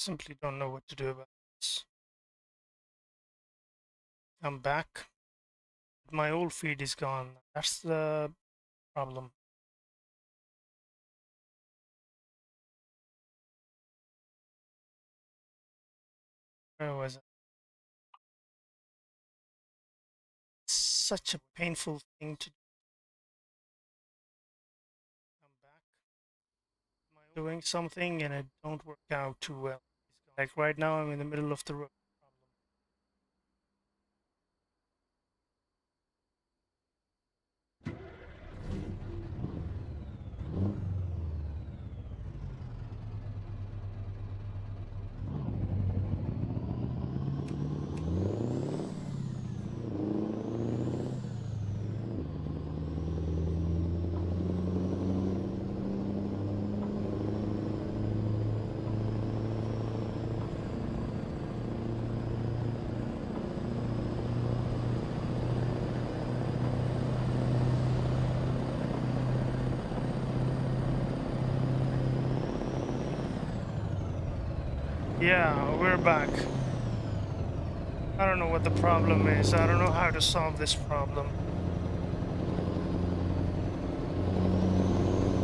Simply don't know what to do about this. I'm back. My old feed is gone. That's the problem. Where was it? Such a painful thing to do. I'm back. Doing something and it don't work out too well. Like right now, I'm in the middle of the road. Yeah, we're back. I don't know what the problem is. I don't know how to solve this problem.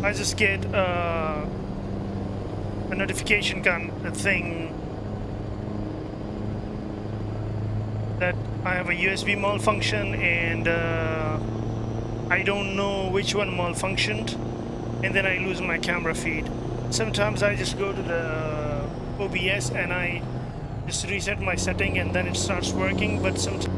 I just get a notification thing that I have a USB malfunction and I don't know which one malfunctioned, and then I lose my camera feed. Sometimes I just go to the OBS and I just reset my setting and then it starts working, but sometimes.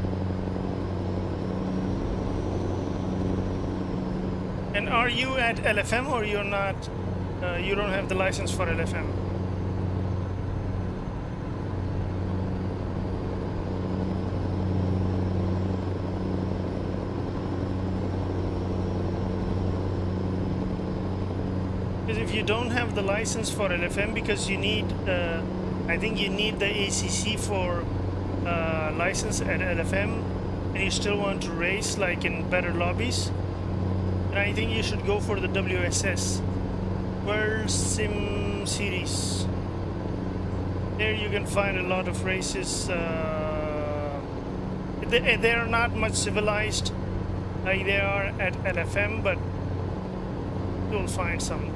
And are you at LFM or you're not? You don't have the license for LFM? Because if you don't have the license for LFM, because you need, I think you need the ACC for license at LFM, and you still want to race like in better lobbies, and I think you should go for the WSS, World Sim Series. There you can find a lot of races. They are not much civilized like they are at LFM, but you'll find some.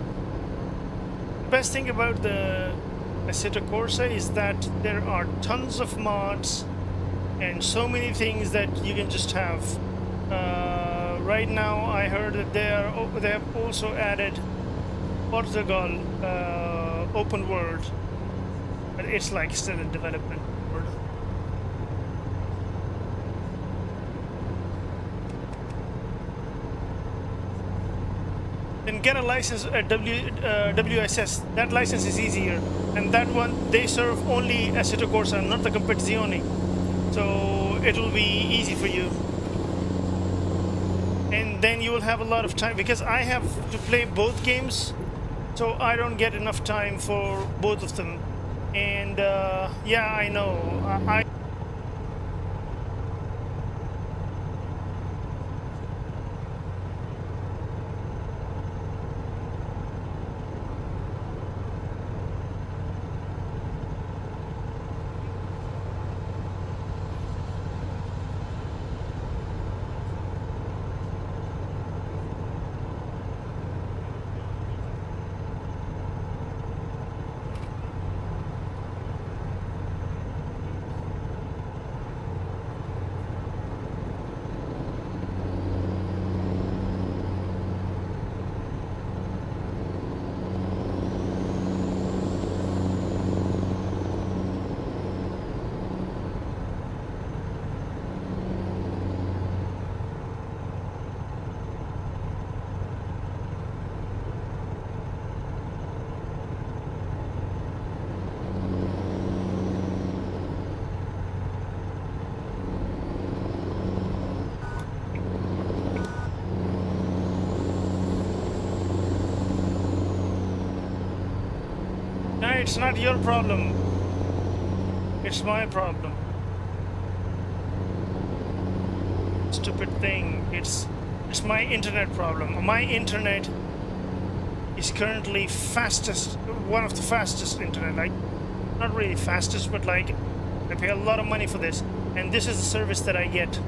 The best thing about the Assetto Corsa is that there are tons of mods and so many things that you can just have. Right now I heard that they have also added Portugal open world, but it's like still in development mode. Then get a license at WSS. That license is easier, and that one they serve only Assetto Corsa, not the Competizione, so it will be easy for you. And then you will have a lot of time, because I have to play both games, so I don't get enough time for both of them. And yeah, I know. No, it's not your problem. It's my problem. Stupid thing. It's my internet problem. My internet is currently one of the fastest internet. Like not really fastest, but like I pay a lot of money for this, and this is the service that I get.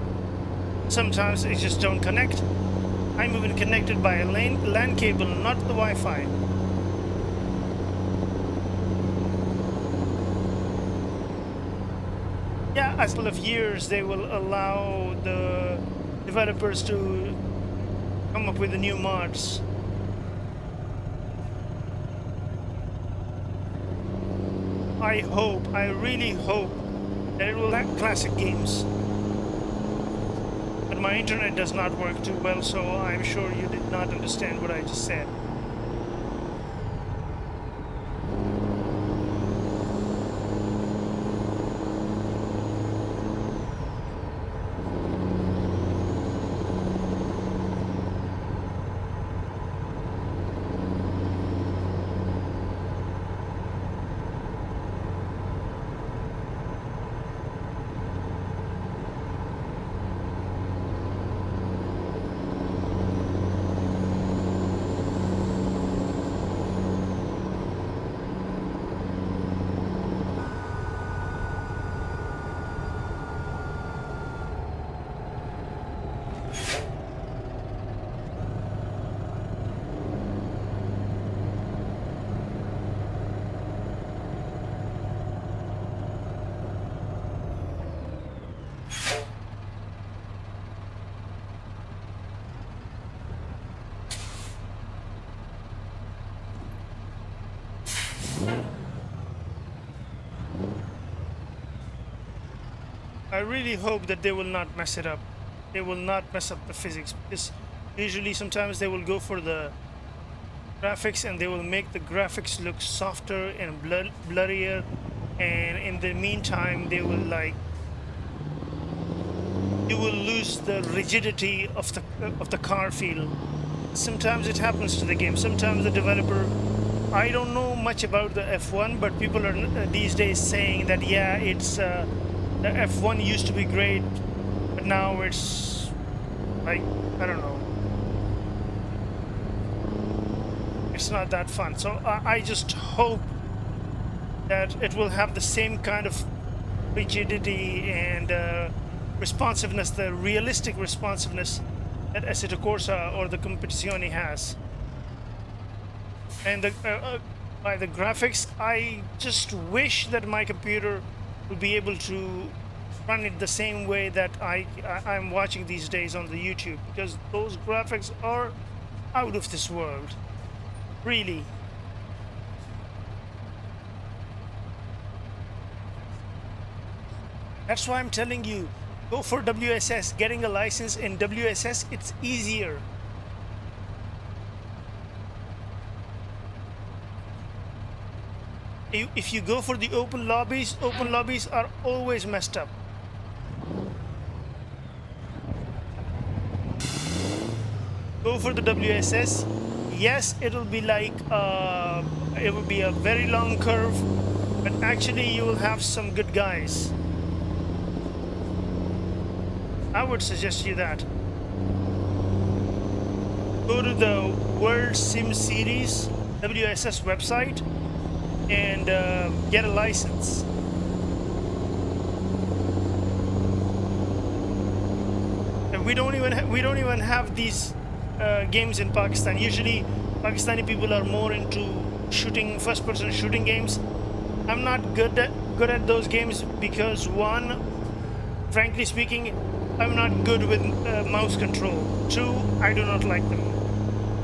Sometimes it just don't connect. I'm even connected by a LAN cable, not the Wi-Fi. Yeah, as a couple of years they will allow the developers to come up with the new mods. I really hope that it will have classic games. But my internet does not work too well, so I'm sure you did not understand what I just said. I really hope that they will not mess it up. They will not mess up the physics, because usually sometimes they will go for the graphics and they will make the graphics look softer and blurrier, and in the meantime they will you will lose the rigidity of the car feel. Sometimes it happens to the game. Sometimes the developer, I don't know much about the F1, but people are these days saying that yeah, it's the F1 used to be great, but now it's like, I don't know, it's not that fun. So I just hope that it will have the same kind of rigidity and responsiveness, the realistic responsiveness that Assetto Corsa or the Competizione has. And by the graphics, I just wish that my computer will be able to run it the same way that I'm watching these days on the YouTube, because those graphics are out of this world, really. That's why I'm telling you, go for WSS. Getting a license in WSS, it's easier. If you go for the open lobbies are always messed up. Go for the WSS. Yes, it'll be like it will be a very long curve, but actually you will have some good guys. I would suggest you that. Go to the World Sim Series WSS website and get a license. And we don't even have these games in Pakistan. Usually Pakistani people are more into shooting, first-person shooting games. I'm not good at those games because, one, frankly speaking, I'm not good with mouse control. Two, I do not like them.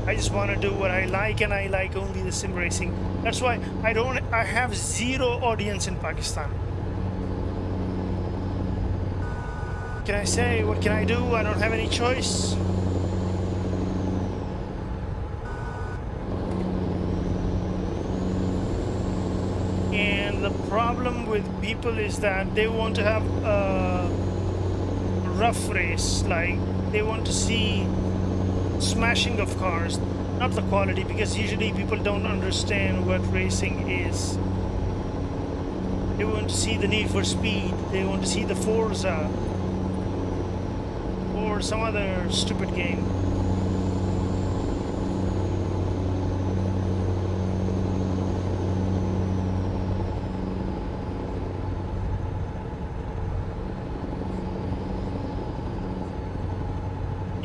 I just want to do what I like, and I like only the sim racing. That's why I have zero audience in Pakistan. What can I say? What can I do? I don't have any choice. And the problem with people is that they want to have a rough race, like they want to see smashing of cars, not the quality, because usually people don't understand what racing is. They want to see the Need for Speed, they want to see the Forza or some other stupid game.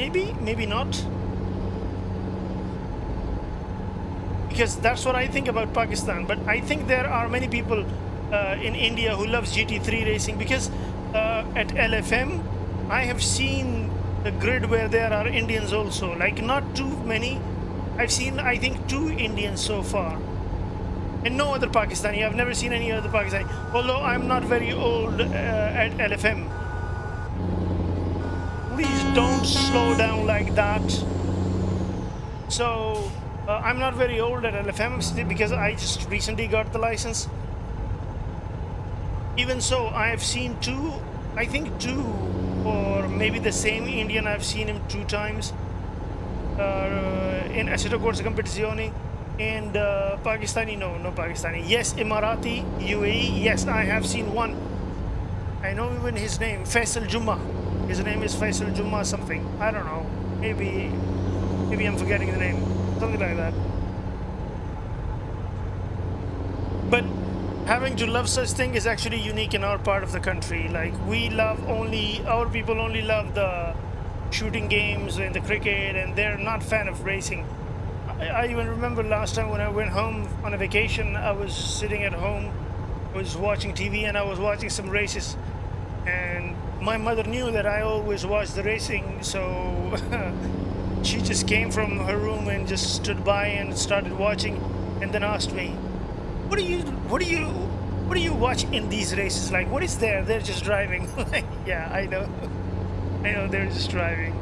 maybe not. Because that's what I think about Pakistan. But I think there are many people in India who loves GT3 racing, because at LFM I have seen the grid where there are Indians also. Like, not too many. I've seen, I think, 2 Indians so far, and no other Pakistani. I've never seen any other Pakistani. Although I'm not very old at LFM. Please don't slow down like that. So I'm not very old at LFM because I just recently got the license. Even so, I have seen 2, I think 2, or maybe the same Indian. I've seen him 2 times in Assetto Corsa Competizione. And Pakistani, no Pakistani. Yes, Emirati, UAE. Yes, I have seen 1. I know even his name, Faisal Juma. His name is Faisal Juma something. I don't know. Maybe I'm forgetting the name. Something like that. But having to love such thing is actually unique in our part of the country. Like, our people only love the shooting games and the cricket, and they're not fan of racing. I even remember last time when I went home on a vacation, I was sitting at home, I was watching TV, and I was watching some races. And my mother knew that I always watch the racing, so she just came from her room and just stood by and started watching, and then asked me, what do you watch in these races? Like, what is there? They're just driving. Like, yeah, I know they're just driving,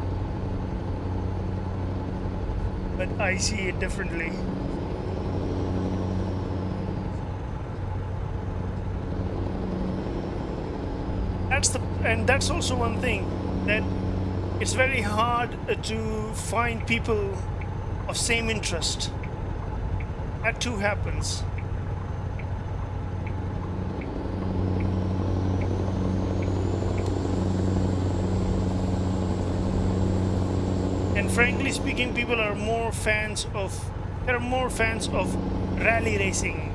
but I see it differently. That's also one thing, that it's very hard to find people of same interest. That too happens. And frankly speaking, people are more fans of rally racing.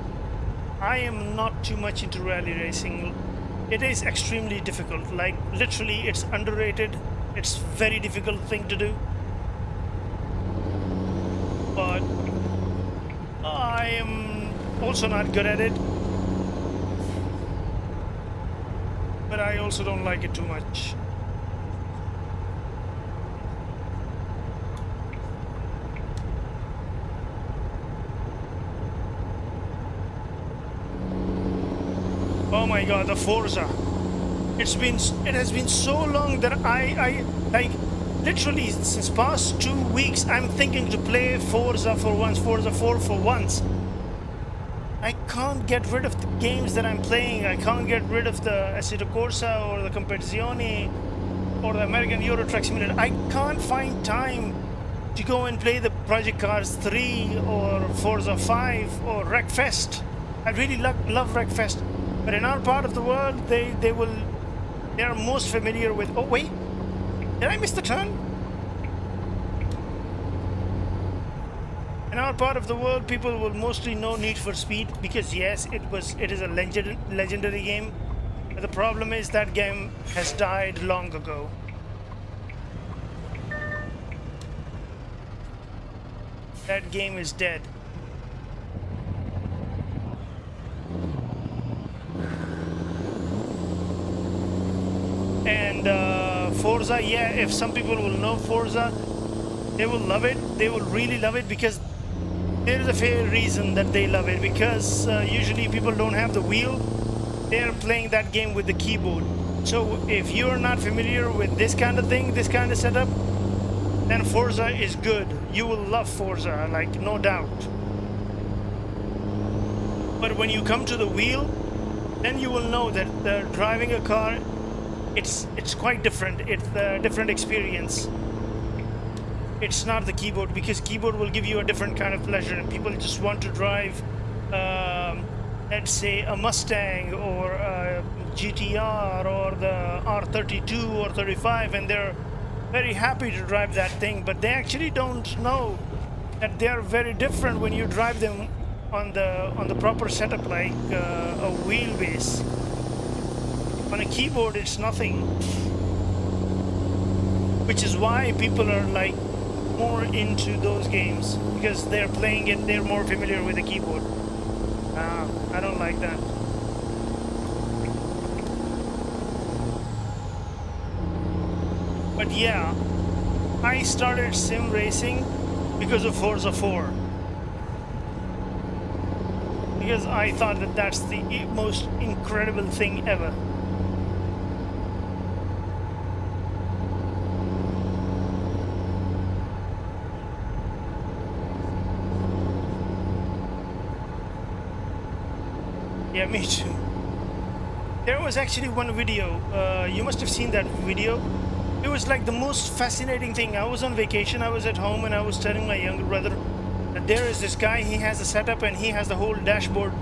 I am not too much into rally racing. It is extremely difficult. Like, literally, it's underrated. It's very difficult thing to do. But I am also not good at it. But I also don't like it too much. Oh my God, the Forza. It has been so long that I like, literally since past 2 weeks I'm thinking to play Forza 4 for once. I can't get rid of the games that I'm playing. I can't get rid of the Assetto Corsa or the Competizione or the American Euro Truck Simulator. I can't find time to go and play the Project Cars 3 or Forza 5 or Wreckfest. I really love Wreckfest. But in our part of the world, they are most familiar with. Oh wait, did I miss the turn? In our part of the world, people will mostly know Need for Speed because yes, it is a legendary game. But the problem is that game has died long ago. That game is dead. And Forza, yeah, if some people will know Forza, they will love it. They will really love it because there is a fair reason that they love it, because usually people don't have the wheel. They're playing that game with the keyboard. So if you're not familiar with this kind of thing, this kind of setup, then Forza is good. You will love Forza, like, no doubt. But when you come to the wheel, then you will know that driving a car, it's quite different. It's a different experience. It's not the keyboard, because keyboard will give you a different kind of pleasure, and people just want to drive, let's say, a Mustang or a GTR or the R32 or 35, and they're very happy to drive that thing, but they actually don't know that they are very different when you drive them on the proper setup, like a wheelbase. On a keyboard, it's nothing. which is why people are like more into those games, because they're playing it, they're more familiar with the keyboard. I don't like that. But yeah, I started sim racing because of Forza 4. Because I thought that that's the most incredible thing ever. Yeah, me too. There was actually one video, you must have seen that video. It was like the most fascinating thing. I was on vacation, I was at home, and I was telling my younger brother that there is this guy, he has a setup and he has the whole dashboard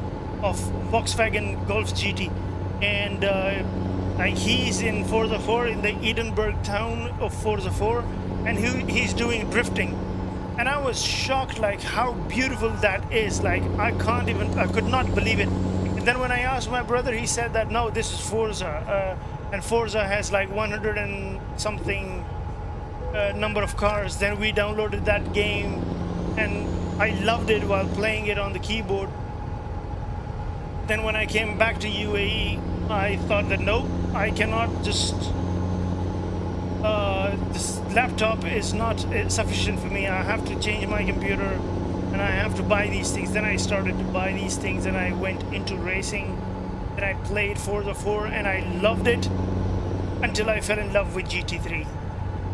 of Volkswagen Golf GT. And he's in Forza 4 in the Edinburgh town of Forza 4, and he's doing drifting. And I was shocked like how beautiful that is. Like I could not believe it. And then when I asked my brother, he said that no, this is Forza, and Forza has like 100 and something number of cars. Then we downloaded that game, and I loved it while playing it on the keyboard. Then when I came back to UAE, I thought that no, I cannot just. This laptop is not sufficient for me. I have to change my computer. And I have to buy these things. Then I started to buy these things, and I went into racing. And I played Forza 4, and I loved it until I fell in love with GT3,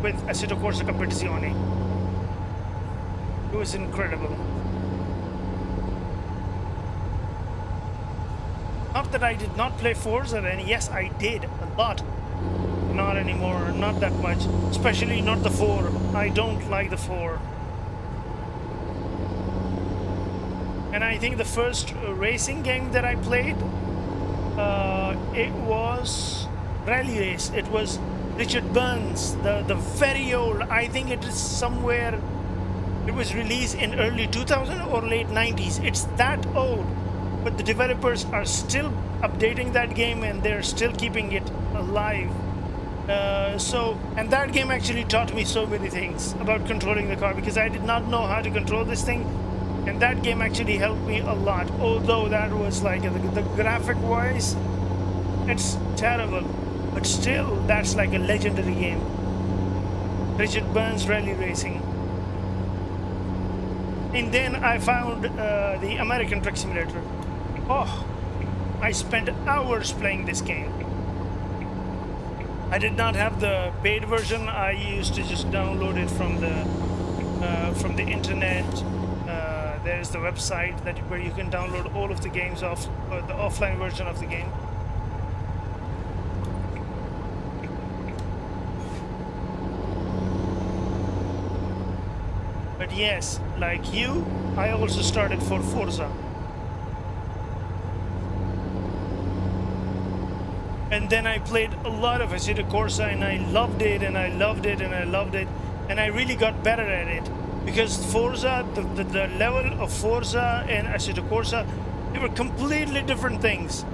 with Assetto Corsa Competizione. It was incredible. Not that I did not play Forza then. Yes, I did a lot. Not anymore. Not that much. Especially not the 4. I don't like the 4. And I think the first racing game that I played, it was Rally Race. It was Richard Burns, the very old. I think it is somewhere. It was released in early 2000 or late 90s. It's that old, but the developers are still updating that game, and they're still keeping it alive. And that game actually taught me so many things about controlling the car, because I did not know how to control this thing. And that game actually helped me a lot, although that was like the graphic wise, it's terrible, but still that's like a legendary game. Richard Burns Rally Racing. And then I found the American Truck Simulator. Oh, I spent hours playing this game. I did not have the paid version. I used to just download it from the internet. There's the website where you can download all of the games off the offline version of the game. But yes, like you, I also started for Forza. And then I played a lot of Assetto Corsa, and I loved it, and I loved it, and I loved it, and I really got better at it. Because Forza, the level of Forza and Assetto Corsa, they were completely different things.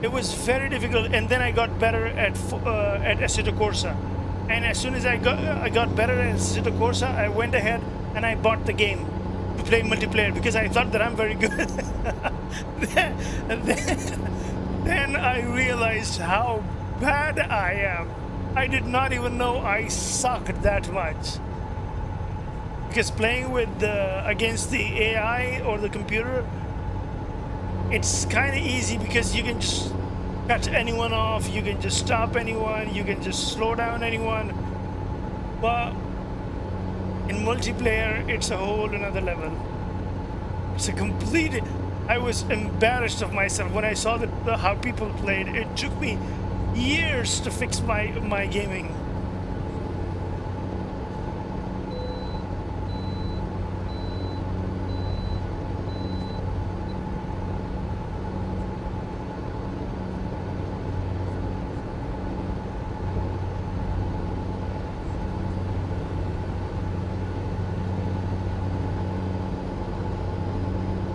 It was very difficult, and then I got better at Assetto Corsa. And as soon as I got better at Assetto Corsa, I went ahead and I bought the game to play multiplayer, because I thought that I'm very good. Then I realized how bad I am. I did not even know I sucked that much. Because playing with against the AI or the computer, it's kind of easy, because you can just cut anyone off, you can just stop anyone, you can just slow down anyone. But in multiplayer, it's a whole another level. It's a complete. I was embarrassed of myself when I saw how people played. It took me years to fix my gaming.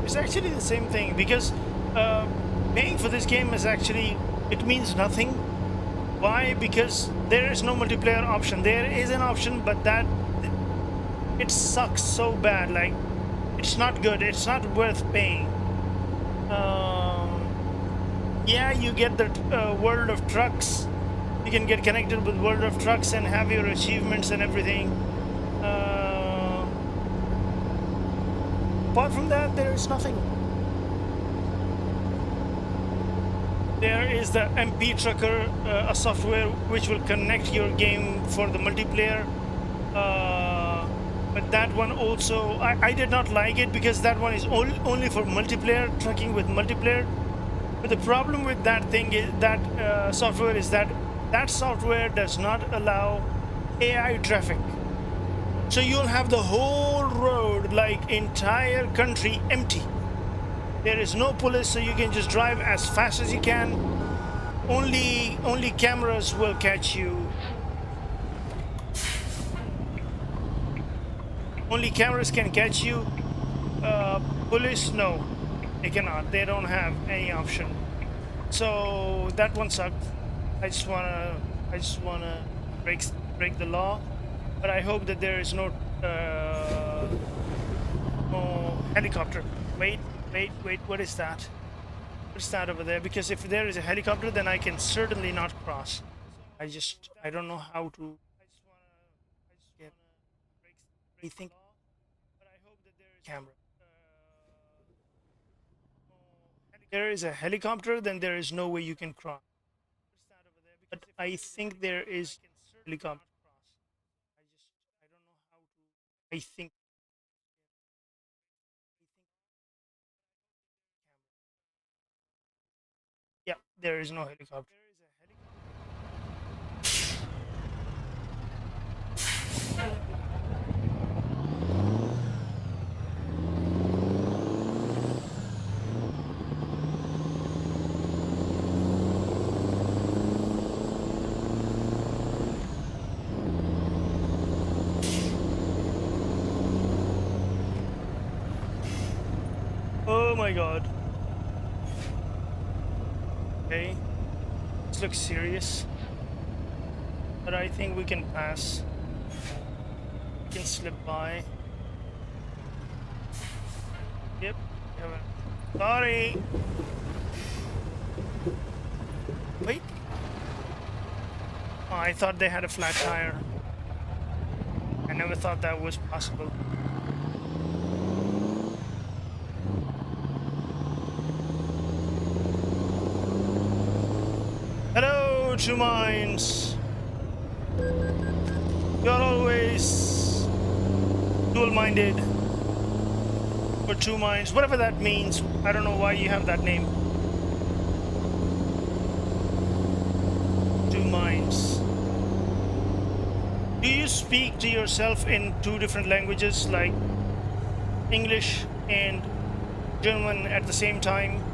It's actually the same thing, because paying for this game is actually, it means nothing. Why? Because there is no multiplayer option. There is an option, but that it sucks so bad. Like, it's not good. It's not worth paying. Yeah, you get the World of Trucks. You can get connected with World of Trucks and have your achievements and everything. Apart from that, there is nothing. There is the MP Trucker, a software which will connect your game for the multiplayer. But that one also, I did not like it because that one is only for multiplayer, trucking with multiplayer. But the problem with that thing is that software is that software does not allow AI traffic. So you'll have the whole road, like entire country, empty. There is no police, so you can just drive as fast as you can. Only cameras will catch you. Only cameras can catch you. Police, no, they cannot. They don't have any option. So that one sucked. I just wanna break the law, but I hope that there is no helicopter. Wait, what is that? What's that over there? Because if there is a helicopter, then I can certainly not cross. I don't know how to get anything. Camera. There is a helicopter, then there is no way you can cross. But I think there is helicopter. I think. Yeah, there is no helicopter. Oh my god. Okay. This looks serious. But I think we can pass. We can slip by. Yep. Sorry. Wait. Oh, I thought they had a flat tire. I never thought that was possible. Hello, Two Minds. You're always dual-minded. Or Two Minds, whatever that means. I don't know why you have that name. Two Minds. Do you speak to yourself in two different languages, like English and German at the same time?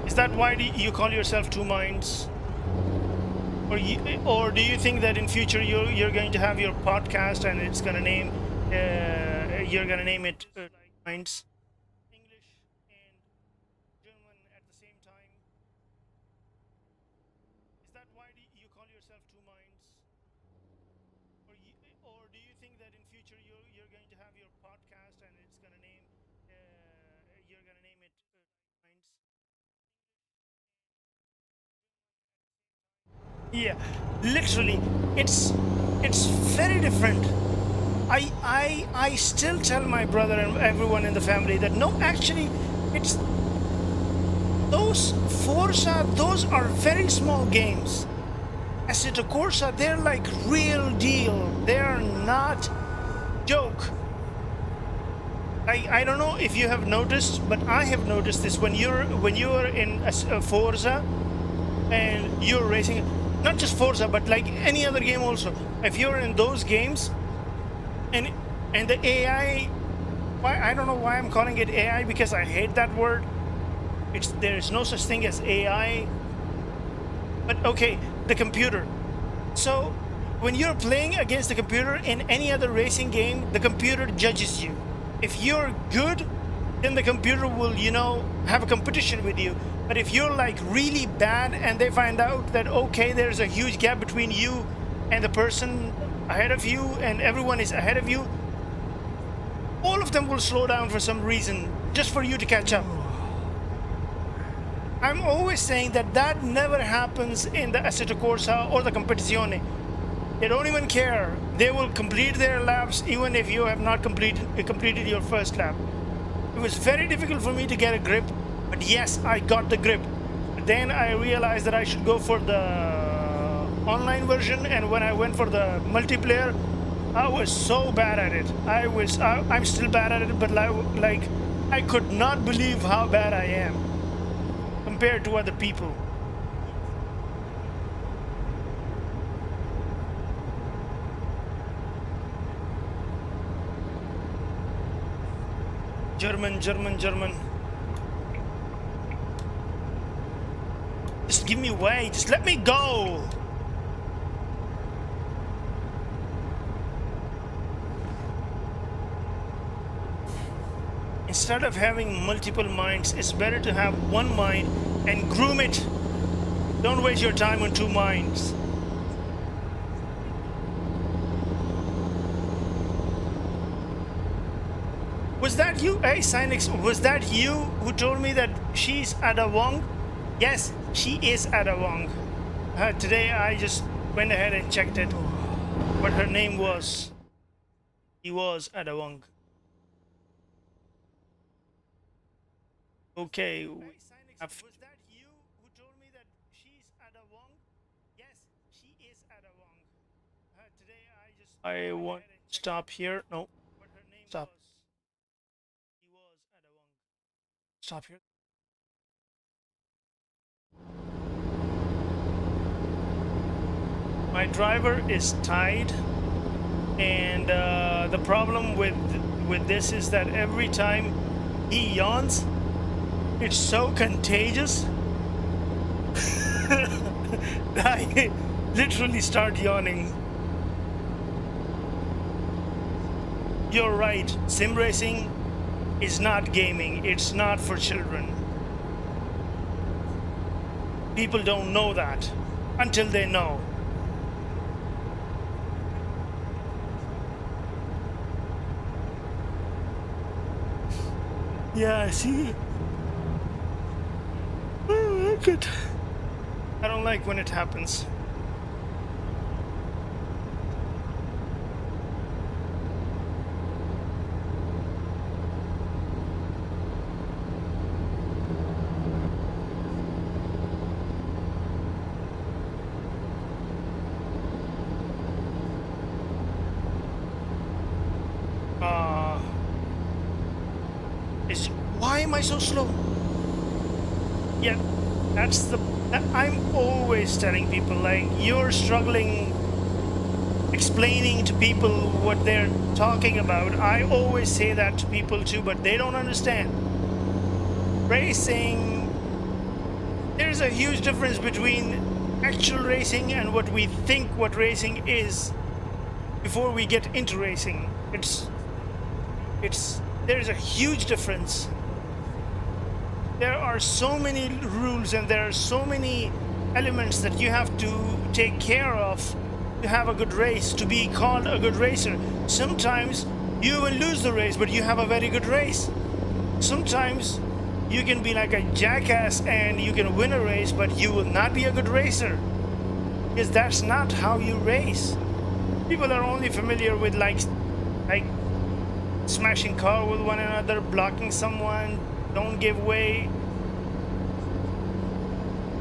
Is that why you call yourself Two Minds? Or do you think that in future you're going to have your podcast and it's gonna name you're gonna name it Minds? English and German at the same time. Is that why you call yourself Two Minds? Or do you think that in future you're going to have your podcast and it's gonna name you're gonna name it Minds? Yeah, literally, it's very different. I still tell my brother and everyone in the family that no, actually, it's those Forza. Those are very small games. Assetto Corsa, they're like real deal. They're not joke. I don't know if you have noticed, but I have noticed this when you're in a Forza and you're racing. Not just Forza, but like any other game also. If you're in those games, and the AI, why I don't know why I'm calling it AI, because I hate that word. There is no such thing as AI. But okay, the computer. So when you're playing against the computer in any other racing game, the computer judges you. If you're good, then the computer will, have a competition with you. But if you're like really bad and they find out that, okay, there's a huge gap between you and the person ahead of you and everyone is ahead of you, all of them will slow down for some reason just for you to catch up. I'm always saying that that never happens in the Assetto Corsa or the Competizione. They don't even care. They will complete their laps even if you have not completed your first lap. It was very difficult for me to get a grip, but yes, I got the grip. Then I realized that I should go for the online version, and when I went for the multiplayer, I was so bad at it. I'm still bad at it, but like I could not believe how bad I am compared to other people. German. Just give me way. Just let me go. Instead of having multiple minds, it's better to have one mind and groom it. Don't waste your time on two minds. Was that you? Hey, Sinix, was that you who told me that she's Ada Wong? Yes, she is Ada Wong. Today I just went ahead and checked it, what her name was. He was Ada Wong. Okay. Hey, Sinix, was that you who told me that she's Ada Wong? Yes, she is Ada Wong. Today I want to stop here. No, stop. Stop here. My driver is tied, and the problem with this is that every time he yawns, it's so contagious. I literally start yawning. You're right, sim racing is not gaming. It's not for children. People don't know that until they know. Yeah, I see. Oh, good. I don't like when it happens. Why am I so slow? Yeah, I'm always telling people, like, you're struggling explaining to people what they're talking about. I always say that to people too, but they don't understand. Racing, there's a huge difference between actual racing and what we think what racing is before we get into racing. There's a huge difference. There are so many rules and there are so many elements that you have to take care of to have a good race, to be called a good racer. Sometimes you will lose the race, but you have a very good race. Sometimes you can be like a jackass and you can win a race, but you will not be a good racer, because that's not how you race. People are only familiar with like smashing car with one another, blocking someone, don't give way.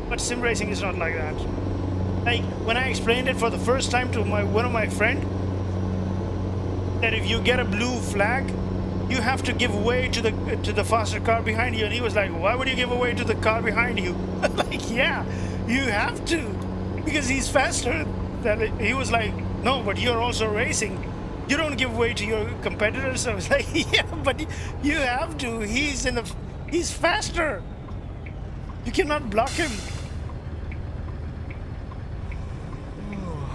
But sim racing is not like that. Like when I explained it for the first time to one of my friend, that if you get a blue flag, you have to give way to the faster car behind you, and he was like, "Why would you give away to the car behind you?" Like, yeah, you have to, because he's faster. He was like, "No, but you're also racing. You don't give way to your competitors." I was like, "Yeah, but you have to. He's faster. You cannot block him."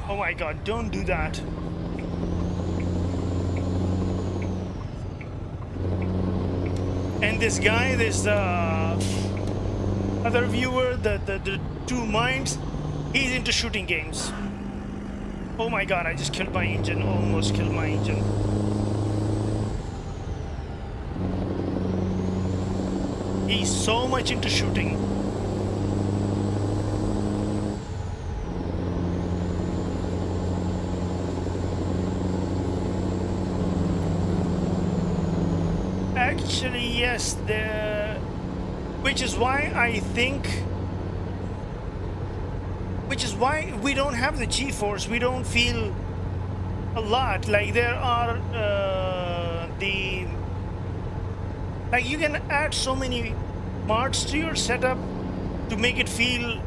Oh my God! Don't do that. And this guy, other viewer, the two minds, he's into shooting games. Oh my god, I just killed my engine, almost killed my engine. He's so much into shooting. Actually, yes, which is why I think, which is why we don't have the G-force. We don't feel a lot. Like there are like you can add so many mods to your setup to make it feel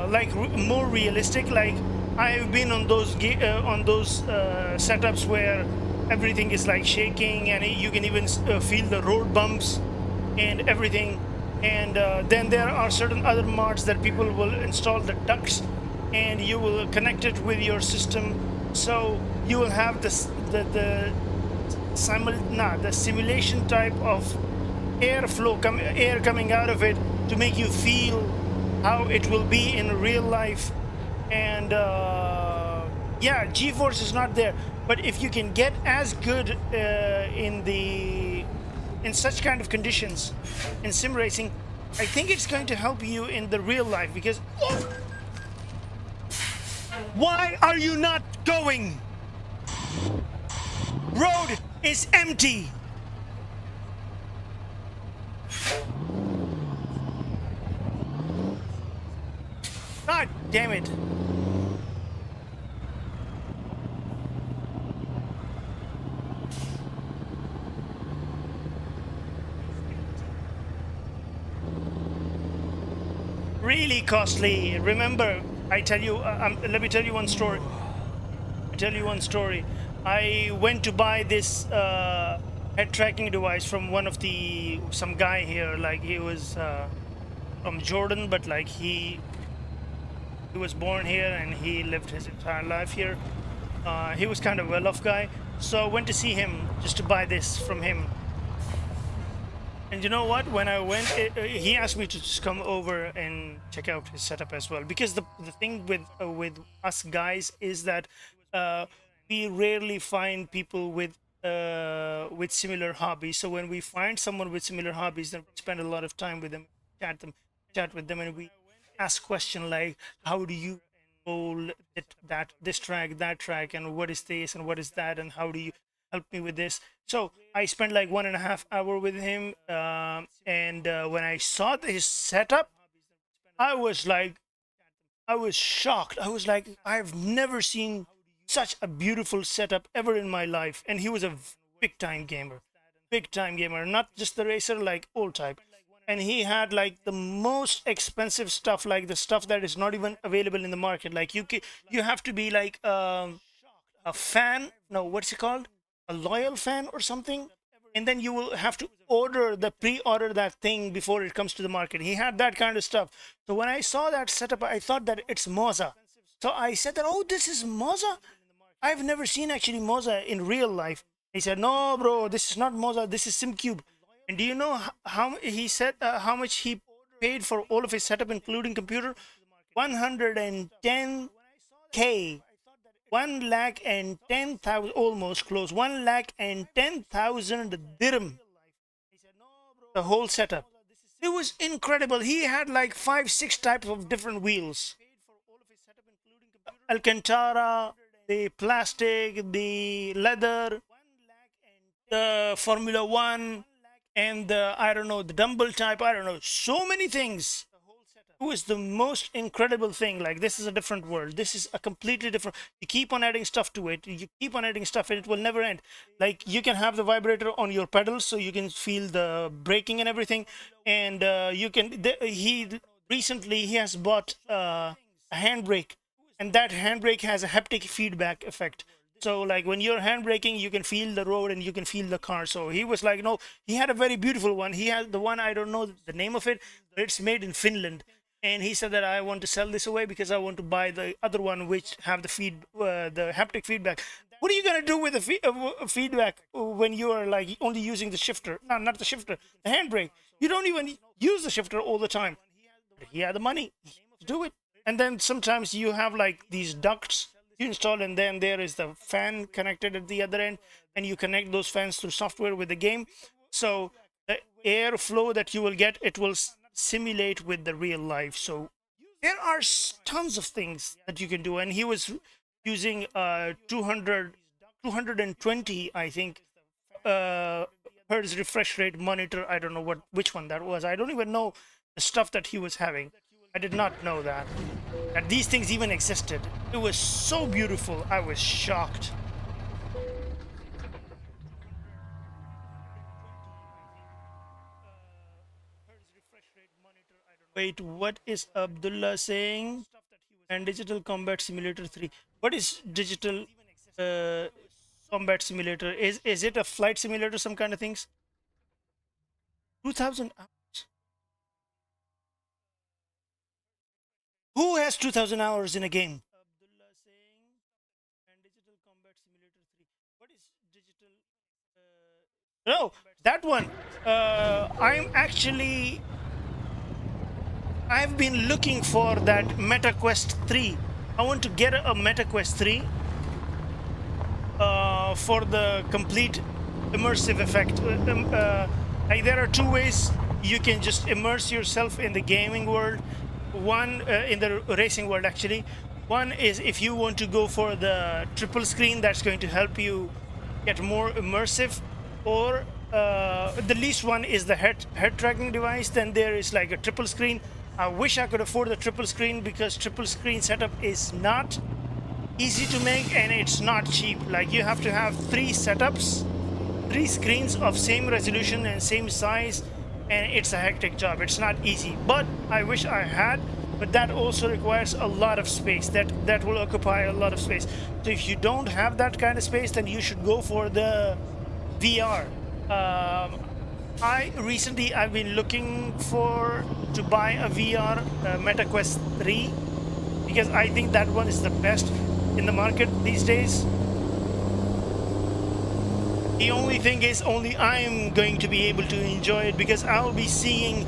like more realistic. Like I've been on those setups where everything is like shaking, and you can even feel the road bumps and everything. And then there are certain other mods that people will install the ducts, and you will connect it with your system, so you will have this the simulation type of air coming out of it to make you feel how it will be in real life. And yeah, G-force is not there, but if you can get as good in such kind of conditions in sim racing, I think it's going to help you in the real life. Because why are you not going? Road is empty. God damn it. Really costly. Remember, I tell you, let me tell you one story. I went to buy this head tracking device from some guy here. Like he was from Jordan, but like he was born here and he lived his entire life here. He was kind of a well-off guy, so I went to see him just to buy this from him. And you know what? When I went, he asked me to just come over and check out his setup as well. Because the thing with us guys is that we rarely find people with similar hobbies. So when we find someone with similar hobbies, then we spend a lot of time with them, chat with them, and we ask questions like, "How do you control this track, that track, and what is this and what is that, and how do you help me with this?" So I spent like 1.5 hours with him, and when I saw his setup, I was shocked. I was like, I've never seen such a beautiful setup ever in my life. And he was a big time gamer, not just the racer, like old type. And he had like the most expensive stuff, like the stuff that is not even available in the market. Like you have to be like a fan. No, what's it called? A loyal fan or something, and then you will have to pre-order that thing before it comes to the market. He had that kind of stuff. So when I saw that setup, I thought that it's Moza. So I said that, oh, this is Moza. I've never seen actually Moza in real life. He said, no bro, this is not Moza, this is SimCube. And do you know how he said how much he paid for all of his setup including computer? 110K. 110,000, almost close. 110,000 dirham. The whole setup. It was incredible. He had like 5-6 types of different wheels. Alcantara, the plastic, the leather, the Formula One, and the, I don't know, the dumbbell type. I don't know. So many things. It was the most incredible thing. Like, this is a different world. This is a completely different. You keep on adding stuff to it. You keep on adding stuff, and it will never end. Like, you can have the vibrator on your pedals, so you can feel the braking and everything. And you can. Recently he has bought a handbrake, and that handbrake has a haptic feedback effect. So like when you're handbraking, you can feel the road and you can feel the car. So he was like, no, he had a very beautiful one. He has the one, I don't know the name of it, but it's made in Finland. And he said that I want to sell this away because I want to buy the other one which have the haptic feedback. What are you gonna do with the feedback when you are like only using the shifter? No, not the shifter, the handbrake. You don't even use the shifter all the time. He had the money to do it. And then sometimes you have like these ducts you install, and then there is the fan connected at the other end, and you connect those fans through software with the game. So the airflow that you will get, it will simulate with the real life. So there are tons of things that you can do. And he was using 220, I think, hertz refresh rate monitor. I don't know which one that was. I don't even know the stuff that he was having. I did not know that these things even existed. It was so beautiful. I was shocked. Wait, what is Abdullah saying? And Digital Combat Simulator 3. What is Digital uh, Combat Simulator? Is it a flight simulator, some kind of things? 2000 hours. Who has 2000 hours in a game? No, that one. I've been looking for that MetaQuest 3. I want to get a MetaQuest 3 for the complete immersive effect. Like there are two ways you can just immerse yourself in the gaming world. One in the racing world, actually. One is if you want to go for the triple screen, that's going to help you get more immersive. Or the least one is the head tracking device. Then there is like a triple screen. I wish I could afford the triple screen, because triple screen setup is not easy to make, and it's not cheap. Like you have to have three setups, three screens of same resolution and same size, and it's a hectic job. It's not easy, but I wish I had. But that also requires a lot of space. That will occupy a lot of space. So if you don't have that kind of space, then you should go for the VR. I've been looking to buy a VR MetaQuest 3, because I think that one is the best in the market these days. The only thing is, only I'm going to be able to enjoy it because I'll be seeing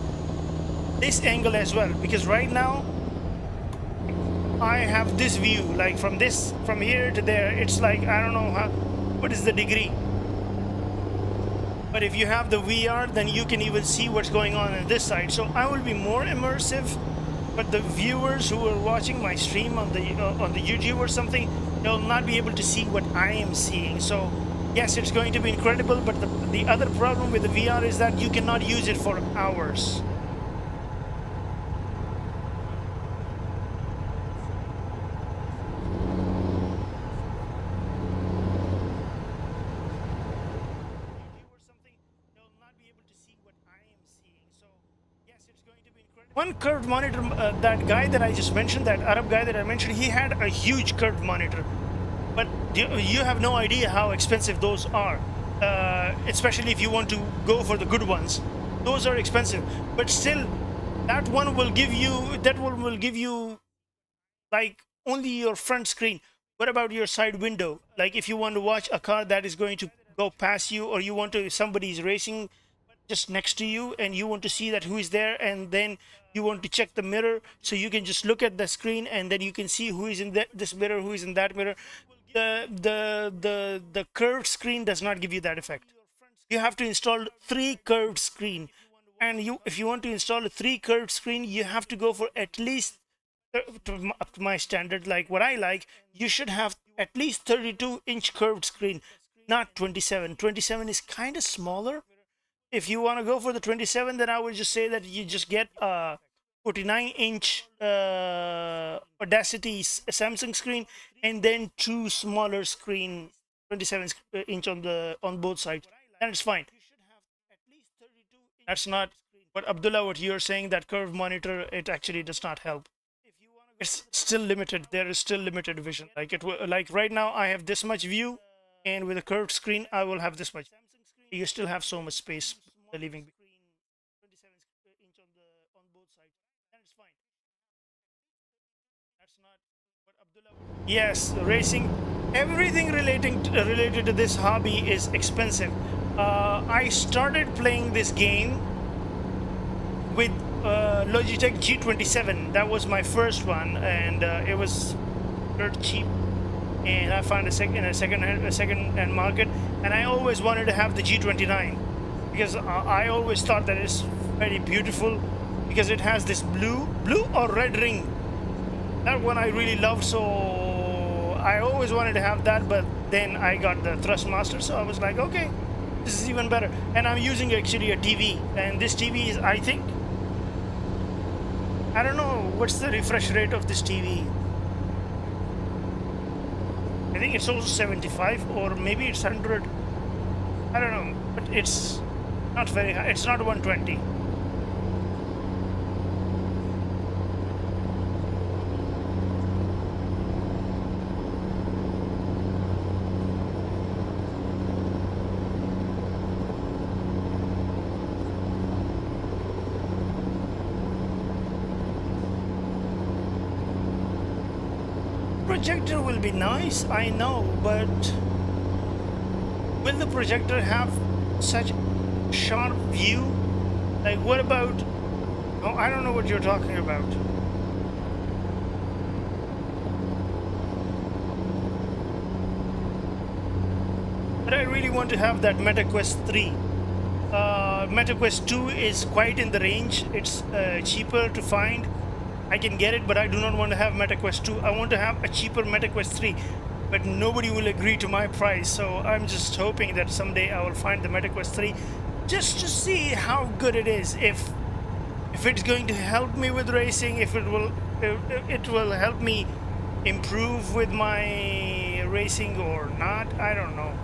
this angle as well. Because right now I have this view, like from here to there. It's like, I don't know what is the degree. But if you have the VR, then you can even see what's going on this side. So I will be more immersive. But the viewers who are watching my stream on the YouTube or something, they'll not be able to see what I am seeing. So yes, it's going to be incredible. But the other problem with the VR is that you cannot use it for hours. One curved monitor, that guy that I just mentioned, that Arab guy that I mentioned, he had a huge curved monitor. But you have no idea how expensive those are, especially if you want to go for the good ones. Those are expensive, but still, that one will give you like only your front screen. What about your side window? Like if you want to watch a car that is going to go past you, or you want to, somebody's racing just next to you and you want to see that who is there, and then you want to check the mirror, so you can just look at the screen and then you can see who is in this mirror, who is in that mirror. The curved screen does not give you that effect. You have to install 3 curved screen, and if you want to install a 3 curved screen, you have to go for at least, up to my standard, like what I like, you should have at least 32-inch curved screen, not 27. 27 is kind of smaller. If you want to go for the 27, then I would just say that you just get a 49-inch Audacity Samsung screen, and then 2 smaller screen, 27-inch on both sides, and it's fine. That's not what Abdullah, what you're saying, that curved monitor, it actually does not help. It's still limited. There is still limited vision. Like right now I have this much view, and with a curved screen I will have this much. You still have so much space leaving. Yes, racing. everything related to this hobby is expensive. I started playing this game with Logitech G27. That was my first one, and it was dirt cheap. And I found a second-hand market, and I always wanted to have the G29 because I always thought that it's very beautiful because it has this blue or red ring. That one I really love, so I always wanted to have that. But then I got the Thrustmaster, so I was like, okay, this is even better. And I'm using actually a TV, and this TV is, I think, I don't know what's the refresh rate of this TV. I think it's also 75 or maybe it's 100. I don't know, but it's not very high. It's not 120. Projector will be nice, I know, but will the projector have such sharp view? Like, what about... Oh, I don't know what you're talking about. But I really want to have that MetaQuest 3. MetaQuest 2 is quite in the range. It's cheaper to find. I can get it, but I do not want to have MetaQuest 2. I want to have a cheaper MetaQuest 3, but nobody will agree to my price. So I'm just hoping that someday I will find the MetaQuest 3 just to see how good it is. If it's going to help me with racing, if it will help me improve with my racing or not. I don't know.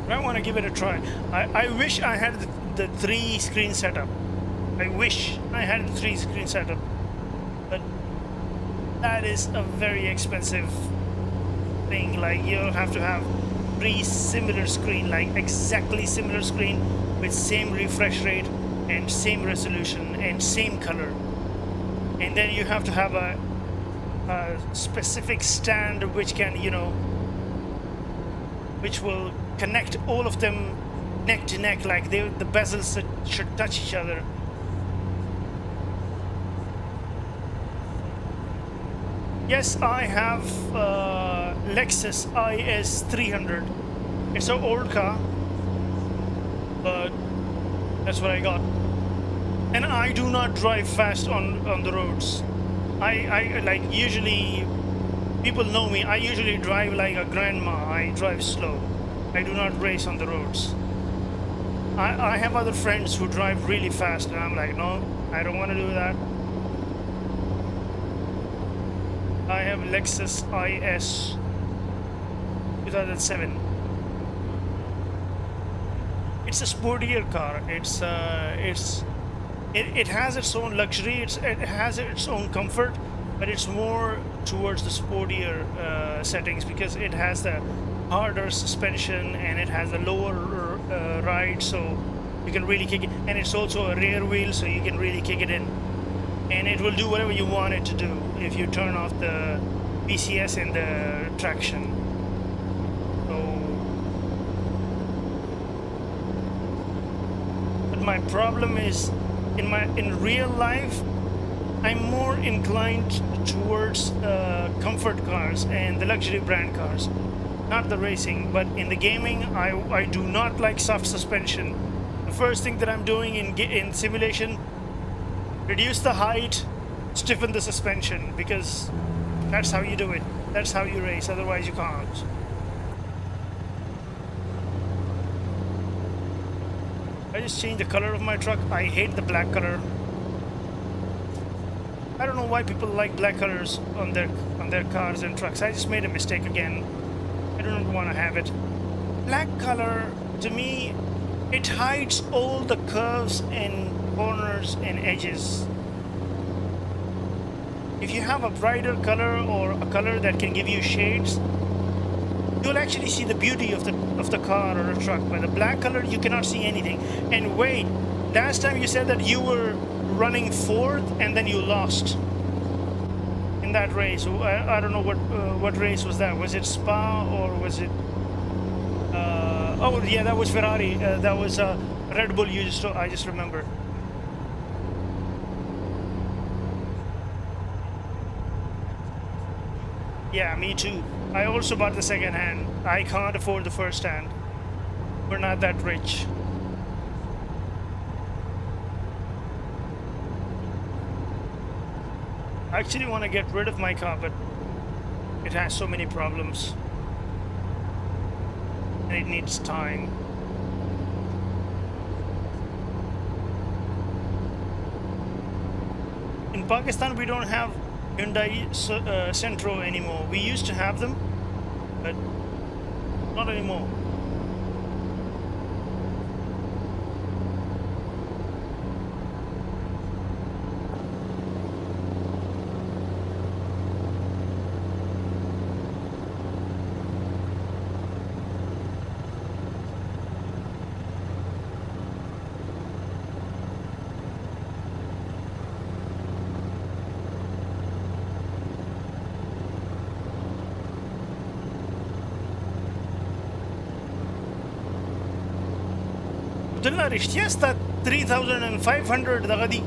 I want to give it a try. I wish I had the 3-screen setup. I wish I had the 3-screen setup. But that is a very expensive thing. Like, you'll have to have 3 similar screen, like exactly similar screen with same refresh rate and same resolution and same color. And then you have to have a specific stand which can, which will connect all of them neck to neck, like the bezels should touch each other. Yes, I have Lexus IS 300. It's an old car, but that's what I got. And I do not drive fast on the roads. I like, usually people know me. I usually drive like a grandma. I drive slow. I do not race on the roads. I have other friends who drive really fast, and I'm like, no, I don't want to do that. I have Lexus IS 2007. It's a sportier car. It has its own luxury. It has its own comfort, but it's more towards the sportier settings because it has the harder suspension and it has a lower ride, so you can really kick it. And it's also a rear wheel, so you can really kick it in. And it will do whatever you want it to do if you turn off the PCS and the traction. But my problem is, in real life, I'm more inclined towards comfort cars and the luxury brand cars, not the racing. But in the gaming, I do not like soft suspension. The first thing that I'm doing in simulation, reduce the height, stiffen the suspension, because that's how you do it. That's how you race, otherwise you can't. I just changed the color of my truck. I hate the black color. I don't know why people like black colors on their cars and trucks. I just made a mistake again. I don't want to have it. Black color, to me, it hides all the curves and corners and edges. If you have a brighter color or a color that can give you shades, you'll actually see the beauty of the car or a truck. But the black color, you cannot see anything. And wait, last time you said that you were running fourth and then you lost in that race. I don't know what race was that. Was it Spa or was it? Oh yeah, that was Ferrari. That was Red Bull. I just remember. Yeah, me too. I also bought the second hand. I can't afford the first hand. We're not that rich. I actually want to get rid of my car, but it has so many problems. And it needs time. In Pakistan, we don't have Hyundai Centro anymore. We used to have them, but not anymore. رشتیا ستا 3500 دغه دي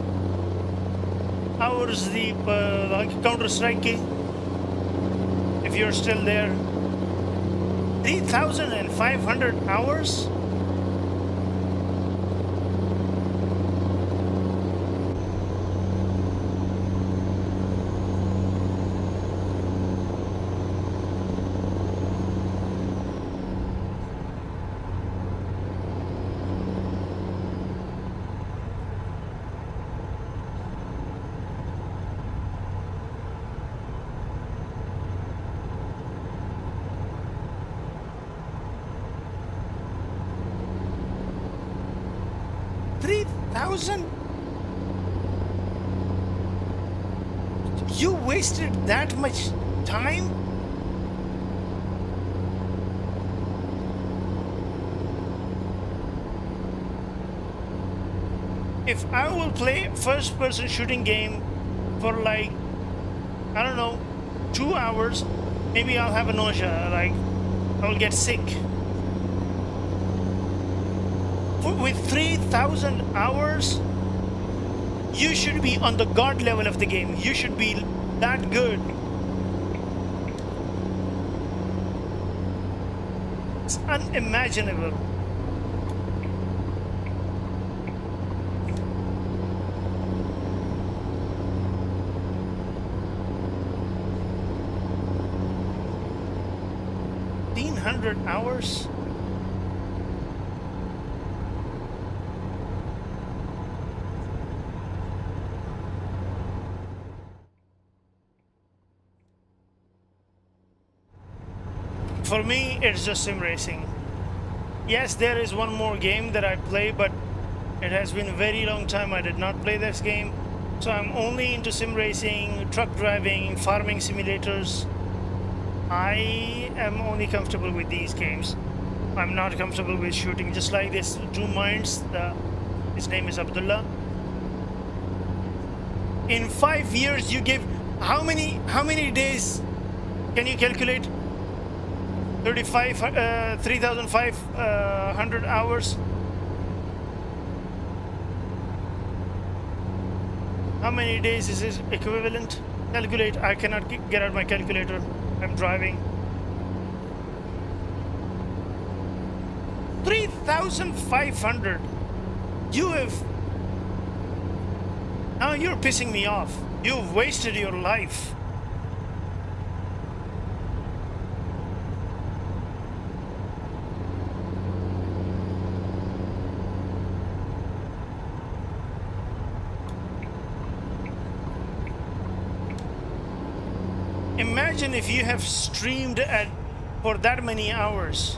hours دی په counter strike کې if you're still there 3500 hours. You wasted that much time? If I will play first person shooting game for like, I don't know, 2 hours, maybe I'll have a nausea, like I'll get sick. With 3000 hours, you should be on the god level of the game. You should be that good. It's unimaginable. Hours. For me, it's just sim racing. Yes, there is one more game that I play, but it has been a very long time I did not play this game. So I'm only into sim racing, truck driving, farming simulators. I am only comfortable with these games. I'm not comfortable with shooting, just like this Two Minds. His name is Abdullah. In 5 years, you give how many days? Can you calculate? 3,500 hours. How many days is this equivalent? Calculate. I cannot get out my calculator. I'm driving. 3,500. You have. Now you're pissing me off. You've wasted your life. Imagine if you have streamed for that many hours.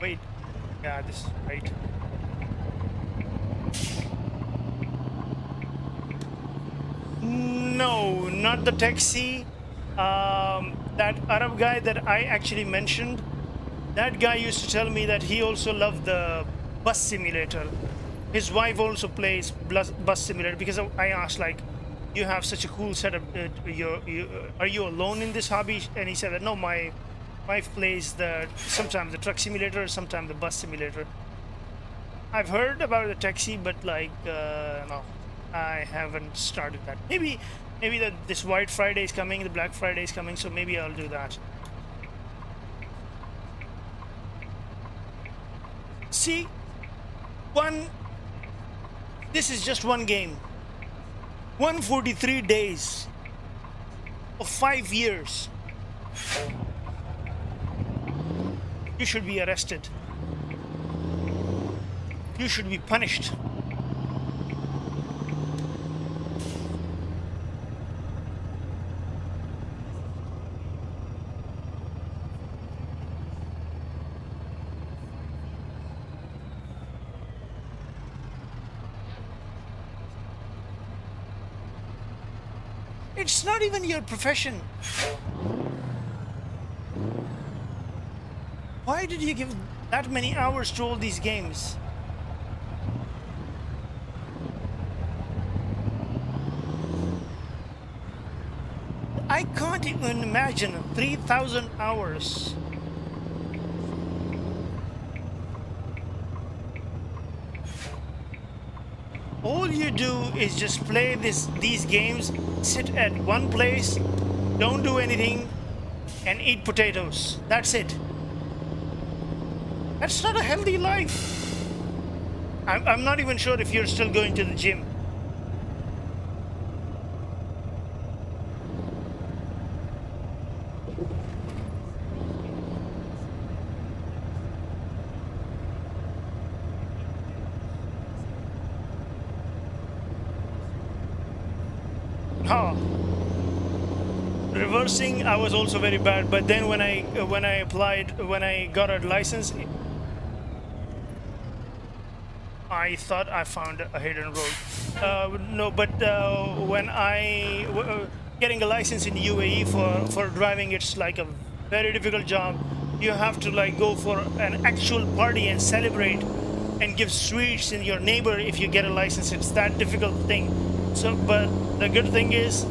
Wait, yeah, this is right. No, not the taxi. That Arab guy that I actually mentioned, that guy used to tell me that he also loved the bus simulator. His wife also plays bus simulator, because I asked, like, you have such a cool setup. Are you alone in this hobby? And he said that no, my wife plays sometimes the truck simulator, sometimes the bus simulator. I've heard about the taxi, but like no, I haven't started that. Maybe this White Friday is coming, the Black Friday is coming, so maybe I'll do that. See, this is just one game. 143 days of 5 years. You should be arrested. You should be punished. It's not even your profession. Why did you give that many hours to all these games? I can't even imagine 3,000 hours. All you do is just play these games, sit at one place, don't do anything, and eat potatoes. That's it. That's not a healthy life. I'm not even sure if you're still going to the gym. Reversing, I was also very bad. But then when I got a license, I thought I found a hidden road. No, but when getting a license in UAE for driving, it's like a very difficult job. You have to like go for an actual party and celebrate and give sweets in your neighbor if you get a license. It's that difficult thing. So, but the good thing is,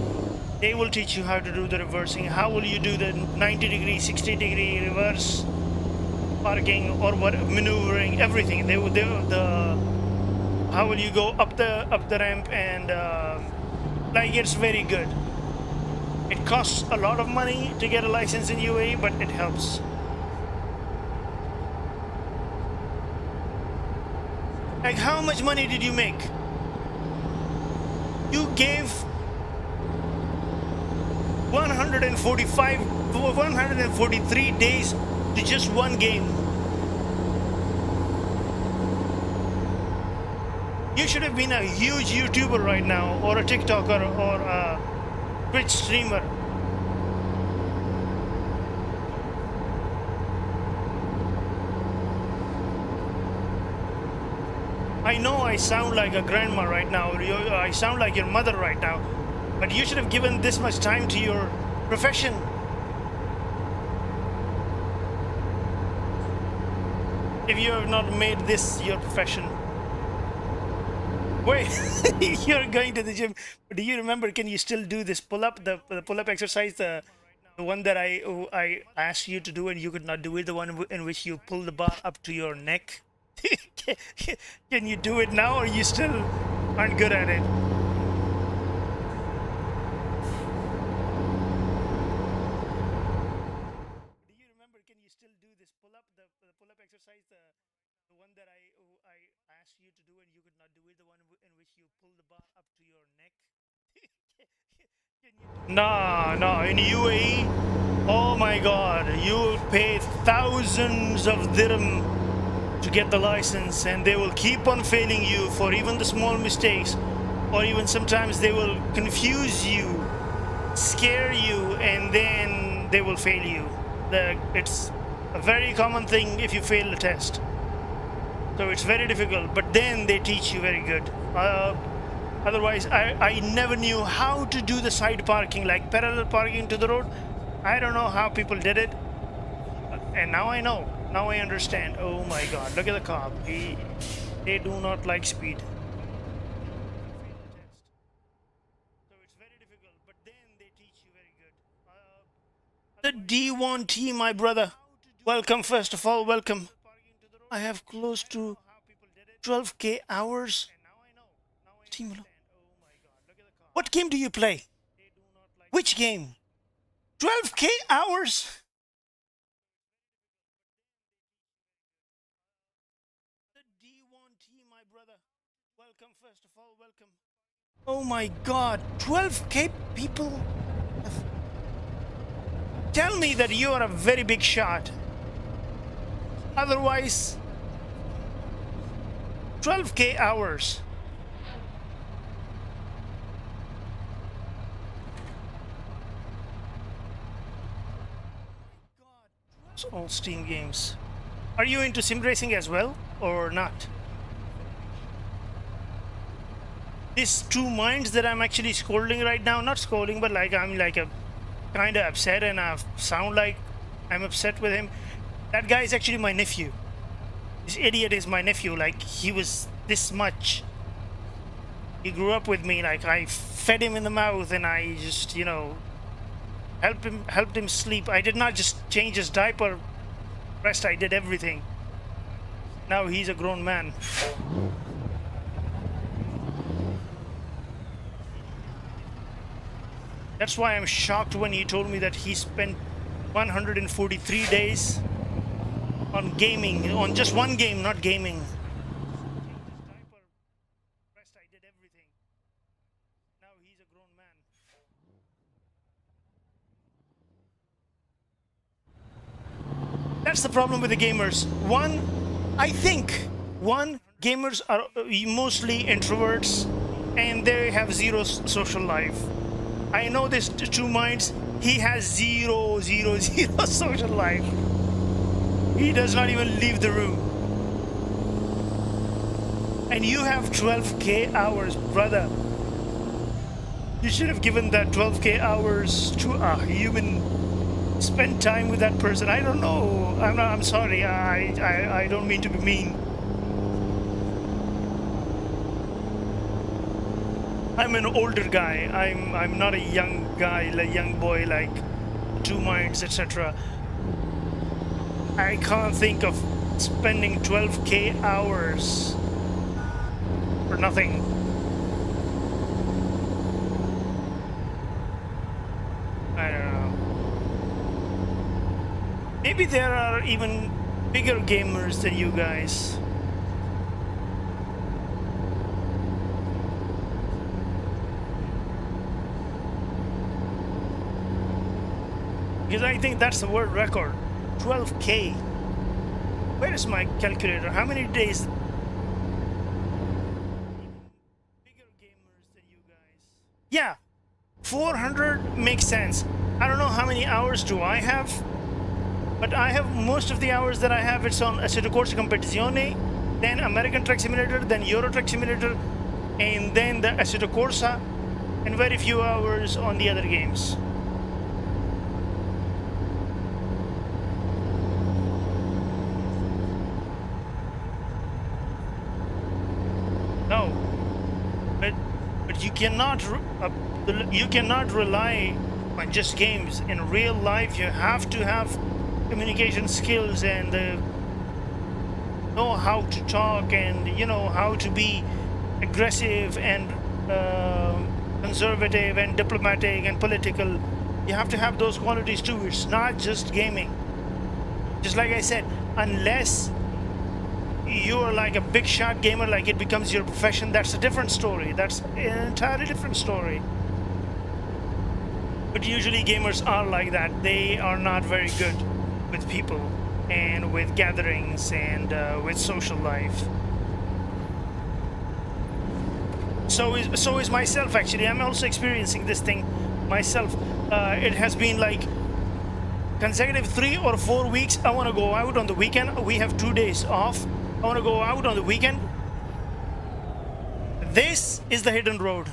they will teach you how to do the reversing. How will you do the 90-degree, 60-degree reverse parking, or what maneuvering, everything. How will you go up the ramp, and like, it's very good. It costs a lot of money to get a license in UAE, but it helps. Like, how much money did you make? You gave 143 days to just one game. You should have been a huge YouTuber right now, or a TikToker, or a Twitch streamer. I know I sound like a grandma right now, I sound like your mother right now, but you should have given this much time to your profession. If you have not made this your profession. Wait, you're going to the gym. Do you remember, can you still do this pull-up, the pull-up exercise, the one that I asked you to do and you could not do it, the one in which you pull the bar up to your neck? Can you do it now, or you still aren't good at it? Do you remember, can you still do this pull-up, the pull-up exercise, the one that I asked you to do and you could not do it, the one in which you pull the bar up to your neck? No, in UAE, oh my God, you pay thousands of dirham to get the license, and they will keep on failing you for even the small mistakes, or even sometimes they will confuse you, scare you, and then they will fail you. It's a very common thing if you fail the test. So it's very difficult, but then they teach you very good. Otherwise, I never knew how to do the side parking, like parallel parking to the road. I don't know how people did it. And now I know. Now I understand. Oh my God, look at the cop. They do not like speed. So it's very difficult, but then they teach you very good. The D1T, my brother. Welcome, first of all, welcome. I have close to 12K hours. What game do you play? Which game? 12K hours? The D1T, my brother. Welcome, first of all, welcome. Oh my God, 12K people? Tell me that you are a very big shot. Otherwise, 12K hours. It's all Steam games. Are you into sim racing as well or not? These two minds that I'm actually scolding right now, not scolding, but like I'm like a kind of upset and I sound like I'm upset with him. That guy is actually my nephew. This idiot is my nephew. Like, he was this much. He grew up with me. Like, I fed him in the mouth and I just, you know, helped him sleep. I did not just change his diaper. Rest, I did everything. Now he's a grown man. That's why I'm shocked when he told me that he spent 143 days on gaming, on just one game, not gaming. Rest, I did everything. Now he's a grown man. That's the problem with the gamers. I think gamers are mostly introverts and they have zero social life. I know this two minds. He has zero social life. He does not even leave the room. And you have 12K hours, brother. You should have given that 12K hours to a human. Spend time with that person. I don't know. I'm sorry. I don't mean to be mean. I'm an older guy. I'm not a young guy, a young boy like two minds, etc. I can't think of spending 12K hours for nothing. I don't know. Maybe there are even bigger gamers than you guys. Because I think that's the world record. 12K. Where is my calculator? How many days? Bigger gamers than you guys. Yeah, 400 makes sense. I don't know how many hours do I have, but I have most of the hours that I have. It's on Assetto Corsa Competizione, then American Truck Simulator, then Euro Truck Simulator, and then the Assetto Corsa, and very few hours on the other games. No, but you cannot rely on just games. In real life, you have to have communication skills and know how to talk and how to be aggressive and conservative and diplomatic and political. You have to have those qualities too. It's not just gaming. Just like I said, unless you are like a big shot gamer, like it becomes your profession, that's a different story. That's an entirely different story. But usually gamers are like that. They are not very good with people and with gatherings and with social life. So is myself, actually. I'm also experiencing this thing myself. It has been like consecutive 3 or 4 weeks. I want to go out on the weekend. We have 2 days off. I want to go out on the weekend. This is the hidden road.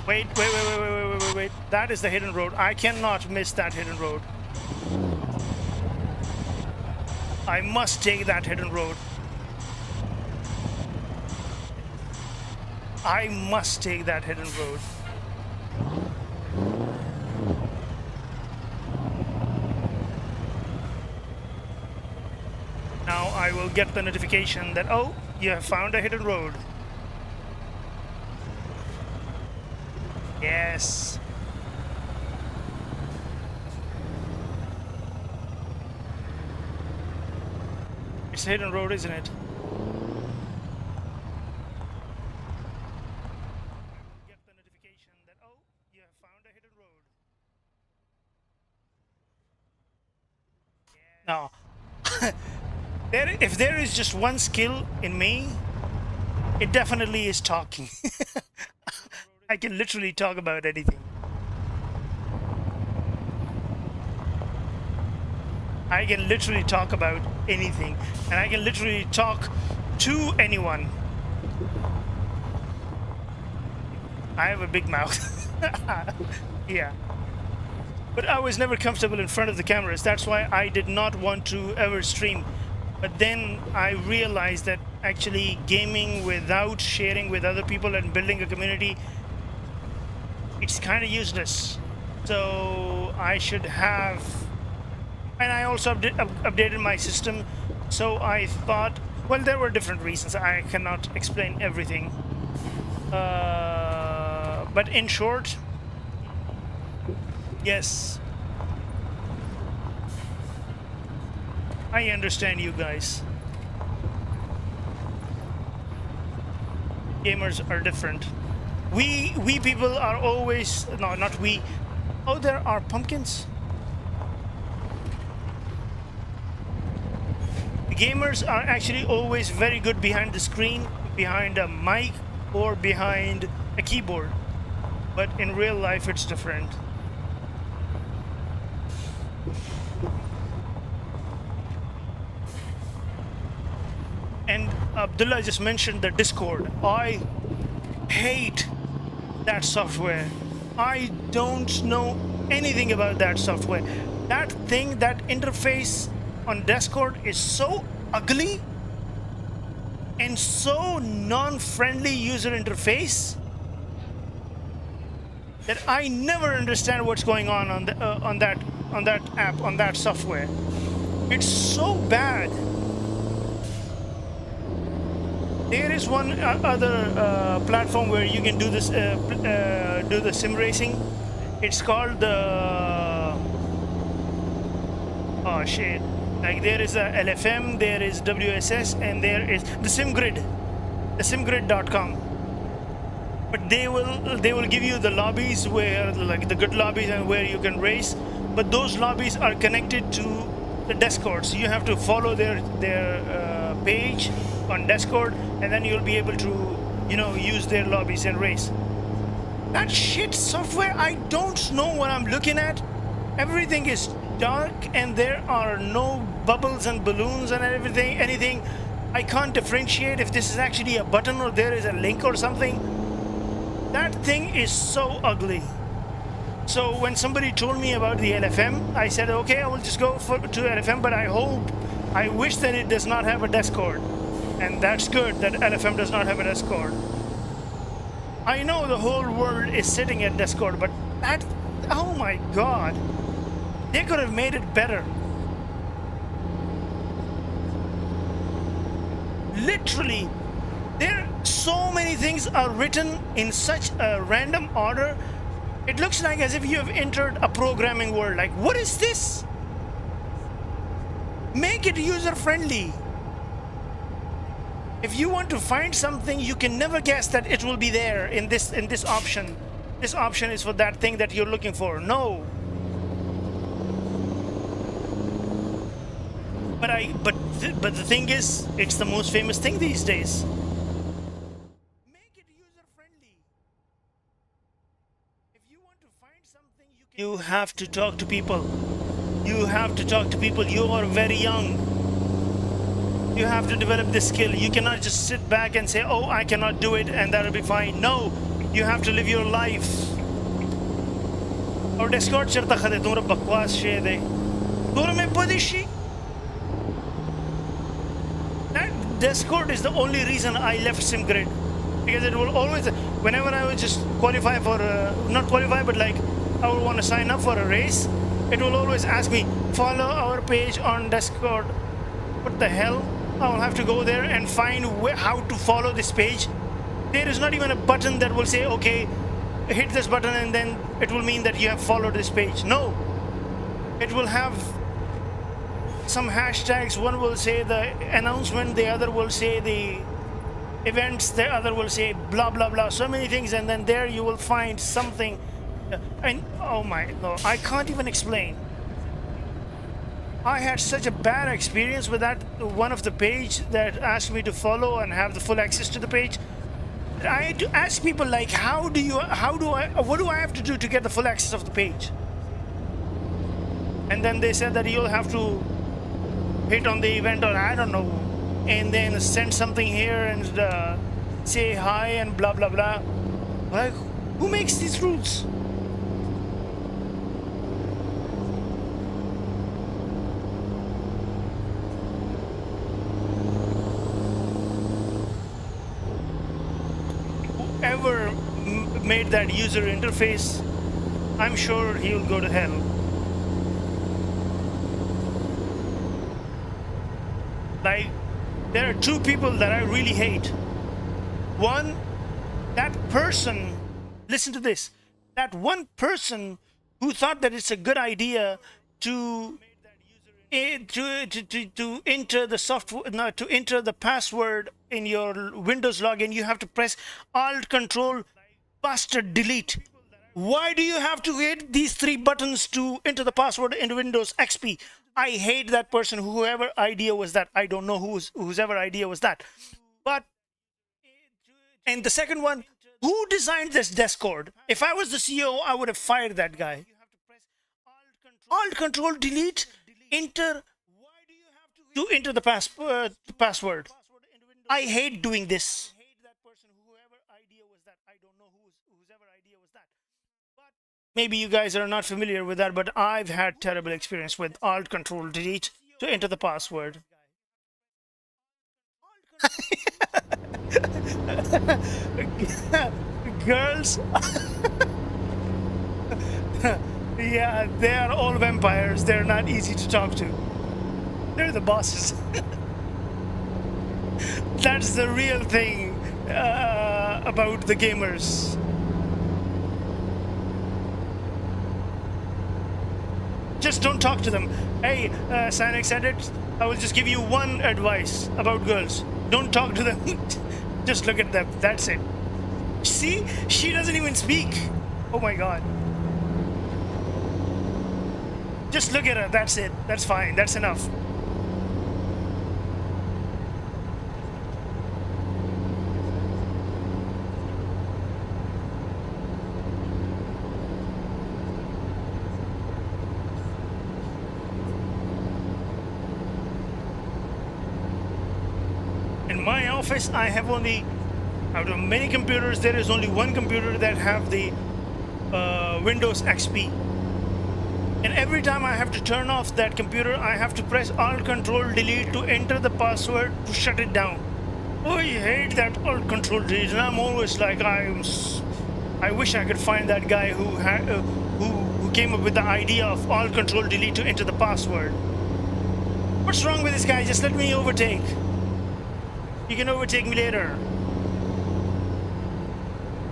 Wait. That is the hidden road. I cannot miss that hidden road. I must take that hidden road. I must take that hidden road. Now I will get the notification that, oh, you have found a hidden road. Yes. It's a hidden road, isn't it? Get the notification that, oh, you have found a hidden road. Now, if there is just one skill in me, it definitely is talking. I can literally talk about anything. I can literally talk about anything, and I can literally talk to anyone. I have a big mouth. Yeah. But I was never comfortable in front of the cameras. That's why I did not want to ever stream. But then I realized that actually gaming without sharing with other people and building a community, it's kind of useless. So I should have, and I also updated my system. So I thought, well, there were different reasons. I cannot explain everything. But in short, yes, I understand you guys. Gamers are different. We people are always, no, not we. Oh, there are pumpkins. Gamers are actually always very good behind the screen, behind a mic, or behind a keyboard. But in real life, it's different. And Abdullah just mentioned the Discord. I hate that software. I don't know anything about that software. That thing, that interface on Discord is so ugly and so non-friendly user interface that I never understand what's going on that app, on that software. It's so bad. There is one other platform where you can do this, do the sim racing. It's called the, oh shit. Like there is a LFM, there is WSS, and there is the SimGrid, the simgrid.com. But they will give you the lobbies where, like the good lobbies and where you can race. But those lobbies are connected to the Discord, so you have to follow their page on Discord, and then you'll be able to, you know, use their lobbies and race. That shit software, I don't know what I'm looking at. Everything is dark and there are no bubbles and balloons and anything. I can't differentiate if this is actually a button or there is a link or something. That thing is so ugly. So when somebody told me about the LFM, I said, okay, I will just go to LFM, but I wish that it does not have a Discord. And that's good that LFM does not have a Discord. I know the whole world is sitting at Discord, but that, oh my God. They could have made it better. Literally, there so many things are written in such a random order. It looks like as if you have entered a programming world. Like, what is this? Make it user-friendly. If you want to find something, you can never guess that it will be there in this option. This option is for that thing that you're looking for. No. But the thing is, it's the most famous thing these days. Make it user-friendly. If you want to find something, you have to talk to people. You have to talk to people. You are very young. You have to develop this skill. You cannot just sit back and say, oh, I cannot do it and that'll be fine. No, you have to live your life. Or Discord चरता खदे तुमरा बकवास शे दे तुमरा में पदिशी. That Discord is the only reason I left SimGrid, because it will always, whenever I would just qualify for not qualify but like I would want to sign up for a race, it will always ask me follow our page on Discord. What the hell? I will have to go there and find how to follow this page. There is not even a button that will say, okay, hit this button and then it will mean that you have followed this page. No, it will have some hashtags. One will say the announcement, the other will say the events, the other will say blah blah blah, so many things, and then there you will find something. And oh my, no, I can't even explain. I had such a bad experience with that one of the page that asked me to follow and have the full access to the page. I had to ask people like, what do I have to do to get the full access of the page? And then they said that you'll have to hit on the event, or I don't know, and then send something here and say hi and blah blah blah. Like, who makes these rules? Whoever made that user interface, I'm sure he'll go to hell. Like, there are two people that I really hate. One, that person, listen to this, that one person who thought that it's a good idea to enter the software, no, to enter the password in your Windows login, you have to press Alt Control Bastard Delete. Why do you have to hit these three buttons to enter the password in Windows XP? I hate that person, whoever idea was that. I don't know whose ever idea was that. But, and the second one, who designed this Discord? If I was the CEO, I would have fired that guy. Alt Control Delete, enter to enter the password. I hate doing this. Maybe you guys are not familiar with that, but I've had terrible experience with Alt Control Delete to enter the password. Girls, yeah, they are all vampires. They're not easy to talk to. They're the bosses. That's the real thing about the gamers. Just don't talk to them. Hey, Sinex Edit, I will just give you one advice about girls. Don't talk to them. Just look at them. That's it. See? She doesn't even speak. Oh my god. Just look at her. That's it. That's fine. That's enough. In my office, I have only, out of many computers, there is only one computer that have the Windows XP. And every time I have to turn off that computer, I have to press Alt Control Delete to enter the password to shut it down. Oh, I hate that Alt Control Delete, and I'm always like, I wish I could find that guy who came up with the idea of Alt Control Delete to enter the password. What's wrong with this guy? Just let me overtake. You can overtake me later.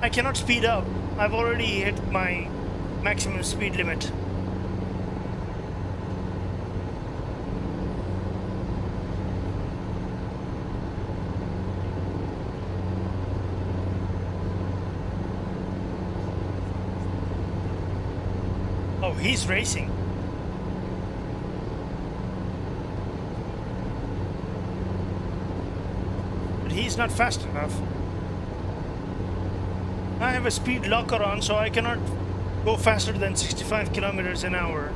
I cannot speed up. I've already hit my maximum speed limit. Oh, he's racing. He's not fast enough. I have a speed locker on, so I cannot go faster than 65 kilometers an hour.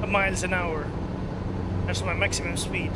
miles an hour. That's my maximum speed.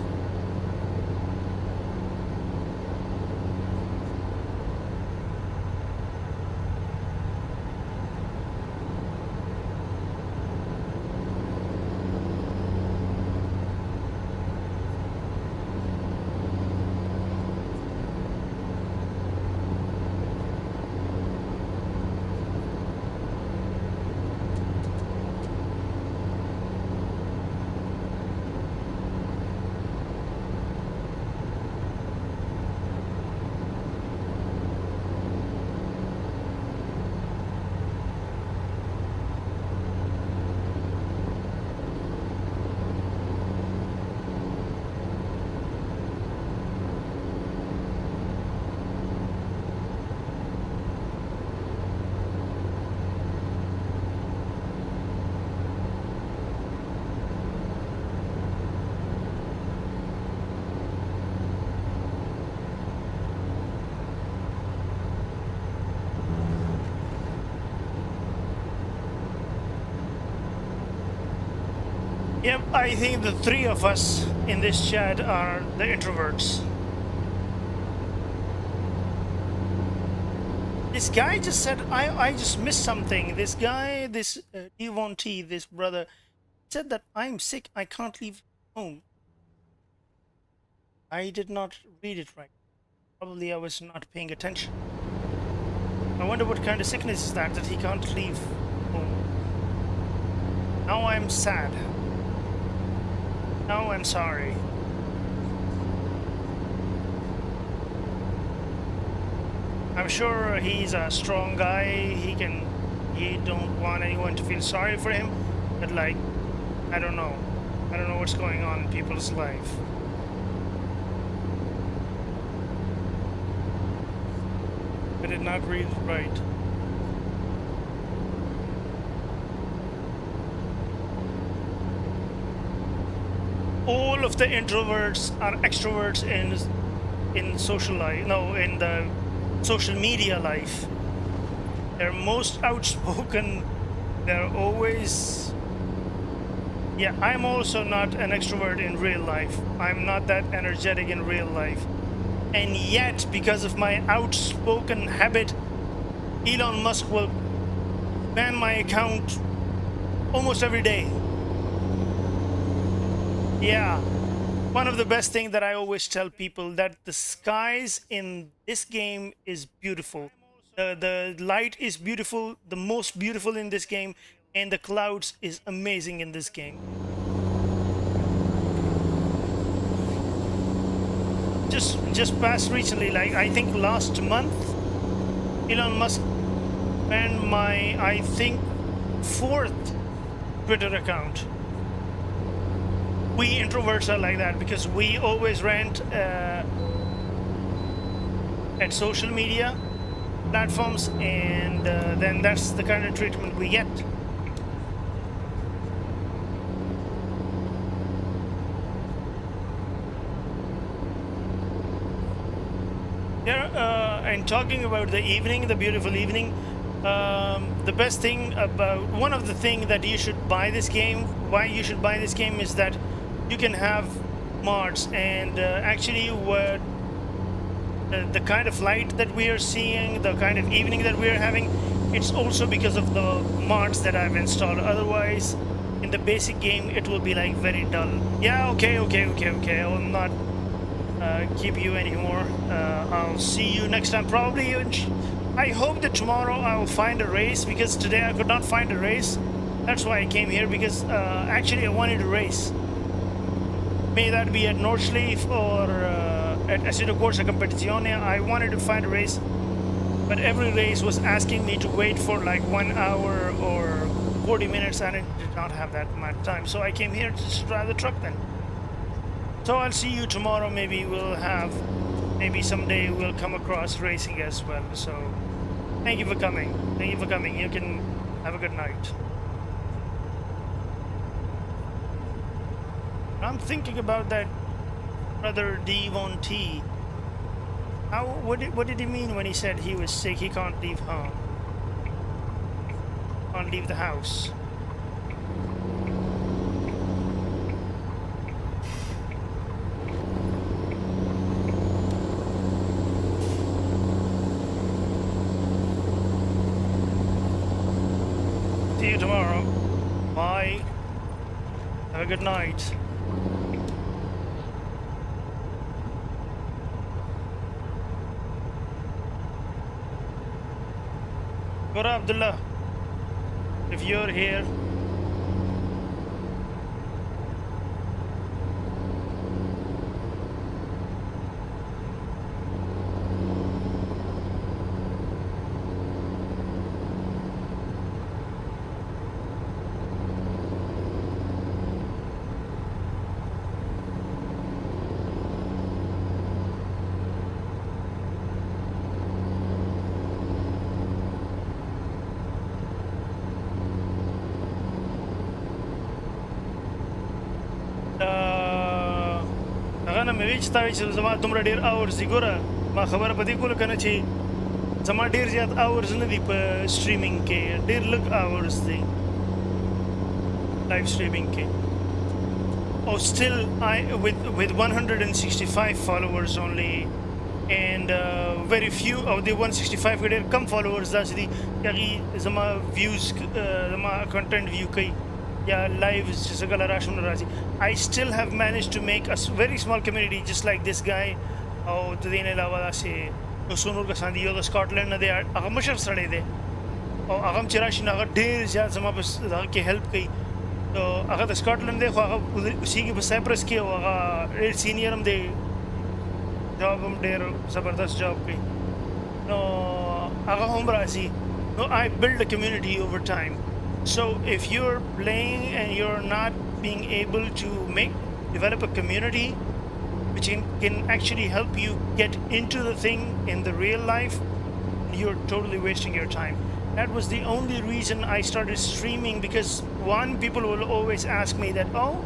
Yep, I think the three of us in this chat are the introverts. This guy just said, I just missed something. This guy, this Devon T, this brother, said that I'm sick, I can't leave home. I did not read it right. Probably I was not paying attention. I wonder what kind of sickness is that he can't leave home. Now I'm sad. Now I'm sorry. I'm sure he's a strong guy. He don't want anyone to feel sorry for him. But like, I don't know. I don't know what's going on in people's life. I did not read it right. All of the introverts are extroverts in social life. No, in the social media life. They're most outspoken. They're always... Yeah, I'm also not an extrovert in real life. I'm not that energetic in real life. And yet, because of my outspoken habit, Elon Musk will ban my account almost every day. Yeah, one of the best things that I always tell people, that the skies in this game is beautiful. The light is beautiful, the most beautiful in this game, and the clouds is amazing in this game. Just passed recently, like I think last month, Elon Musk banned my, I think, 4th Twitter account. We introverts are like that because we always rant at social media platforms, and then that's the kind of treatment we get. And talking about the evening, the beautiful evening, the best thing about, one of the things that you should buy this game, why you should buy this game, is that you can have mods, and actually what the kind of light that we are seeing, the kind of evening that we are having, it's also because of the mods that I've installed. Otherwise, in the basic game, it will be like very dull. Yeah, okay. I will not keep you anymore. I'll see you next time. Probably, I hope that tomorrow I will find a race, because today I could not find a race. That's why I came here, because actually I wanted a race. May that be at Northleaf or at Assetto Corsa Competizione. I wanted to find a race, but every race was asking me to wait for like 1 hour or 40 minutes, and I did not have that much time. So I came here to just drive the truck then. So I'll see you tomorrow. Maybe we'll have, maybe someday we'll come across racing as well. So thank you for coming. Thank you for coming. You can have a good night. I'm thinking about that brother Devon T. What did he mean when he said he was sick? He can't leave home. Can't leave the house. Bye. Have a good night. Gora Abdullah, if you're here. انا مې ویچ تا چې زما دومره ډیر اورز دي ګوره ما خبره په دې کوله کنه چې زما ډیر زیات اورز نه دي په سټریمینګ کې ډیر لږ اورز دي لایف سټریمینګ کې او still I with 165 followers only and very few of the 165 ډیر کم followers داسې دي هغې زما views زما content view کوي yeah, live is just a I still have managed to make a very small community just like this guy. Oh, the Dine Lava say, no sooner Gasandi, the Scotland, they are Agamashar study there. Oh, Agam Chirash Naga Dale Jazamabas help. So, Aga the Scotland, they see Cyprus Ki or senior they job there, Sabardas job. No, Aga Hombrasi. No, I build a community over time. So if you're playing and you're not being able to develop a community which can actually help you get into the thing in the real life, you're totally wasting your time. That was the only reason I started streaming, because one, people will always ask me that, oh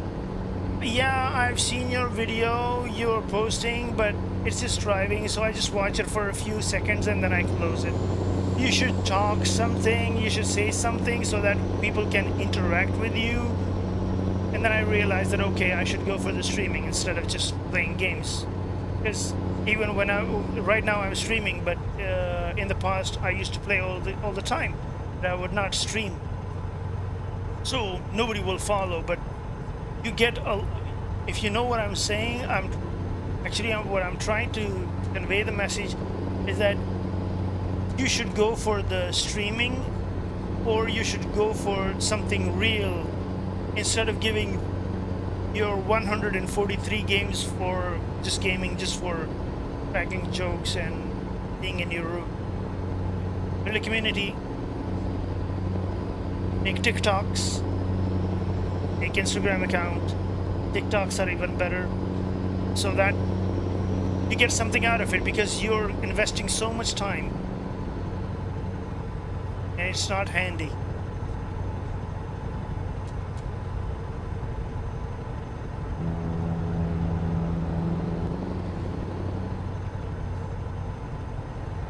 yeah, I've seen your video you're posting, but it's just driving, so I just watch it for a few seconds and then I close it. You should talk something, you should say something so that people can interact with you. And then I realized that, okay, I should go for the streaming instead of just playing games. Because even when right now I'm streaming, but in the past I used to play all the time. But I would not stream. So nobody will follow, but you get if you know what I'm saying, what I'm trying to convey the message is that you should go for the streaming, or you should go for something real instead of giving your 143 games for just gaming, just for cracking jokes and being in your little community. Make TikToks, make Instagram account. TikToks are even better, so that you get something out of it, because you're investing so much time. And it's not handy.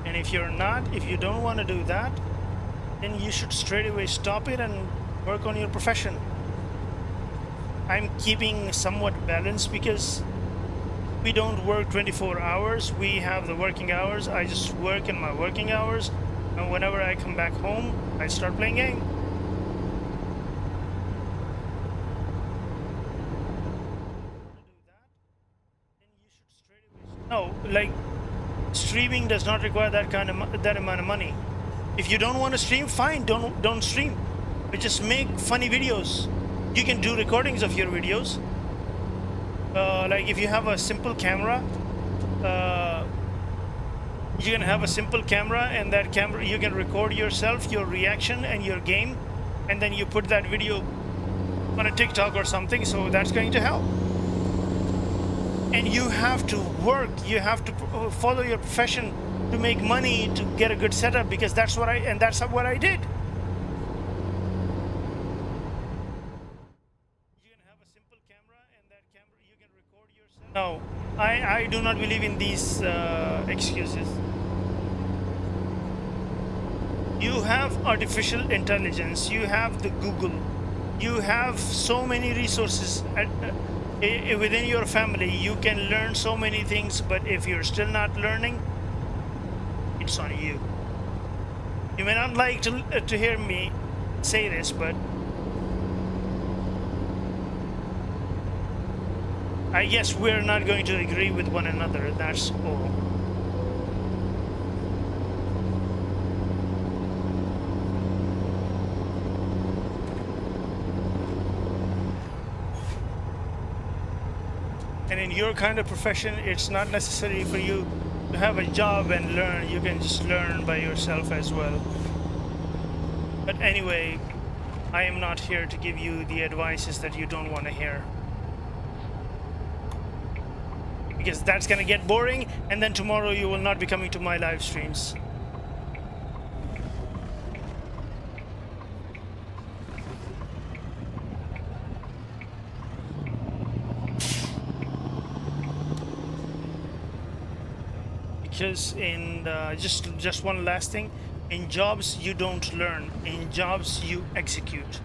And if you don't want to do that, then you should straight away stop it and work on your profession. I'm keeping somewhat balanced because we don't work 24 hours. We have the working hours. I just work in my working hours. And whenever I come back home, I start playing game. No, like streaming does not require that amount of money. If you don't want to stream, fine, don't stream. But just make funny videos. You can do recordings of your videos. Like if you have a simple camera, you can have a simple camera, and that camera you can record yourself, your reaction and your game, and then you put that video on a TikTok or something, so that's going to help. And you have to work, you have to follow your profession to make money, to get a good setup, because that's what I did. You can have a simple camera, and that camera you can record yourself. No, I do not believe in these excuses. You have artificial intelligence, you have the Google, you have so many resources within your family. You can learn so many things, but if you're still not learning, it's on you. You may not like to hear me say this, but I guess we're not going to agree with one another, that's all. And in your kind of profession, it's not necessary for you to have a job and learn. You can just learn by yourself as well. But anyway, I am not here to give you the advices that you don't want to hear. Because that's going to get boring, and then tomorrow you will not be coming to my live streams. Because in just one last thing, in jobs you don't learn, in jobs you execute.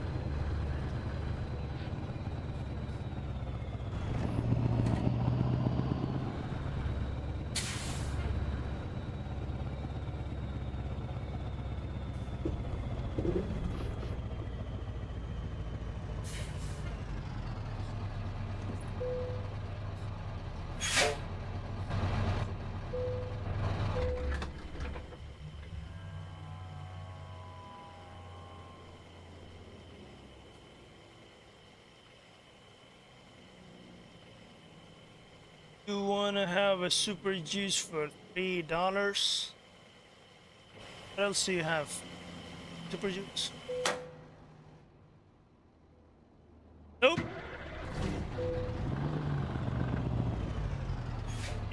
You wanna have a super juice for $3? What else do you have? Super juice? Nope.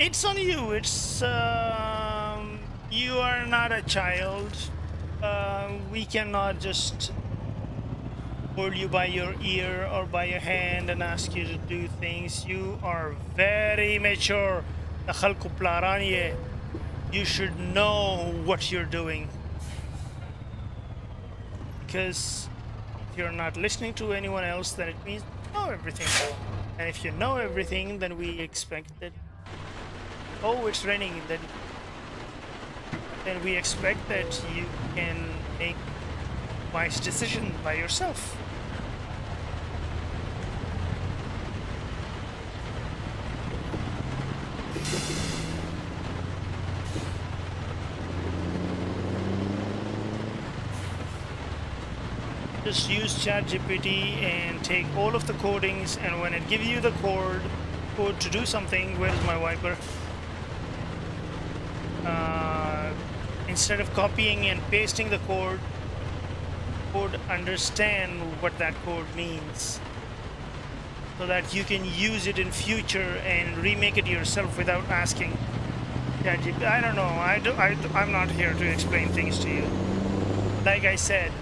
It's on you. It's you are not a child. We cannot just hold you by your ear or by your hand and ask you to do things. You are very mature. You should know what you're doing. Because if you're not listening to anyone else, then it means you know everything. And if you know everything, then we expect that, oh, it's raining, then we expect that you can make wise decision by yourself. Just use ChatGPT and take all of the codings, and when it gives you the code to do something, where's my wiper? Instead of copying and pasting the code, understand what that code means, so that you can use it in future and remake it yourself without asking ChatGPT. I don't know. I'm not here to explain things to you. Like I said,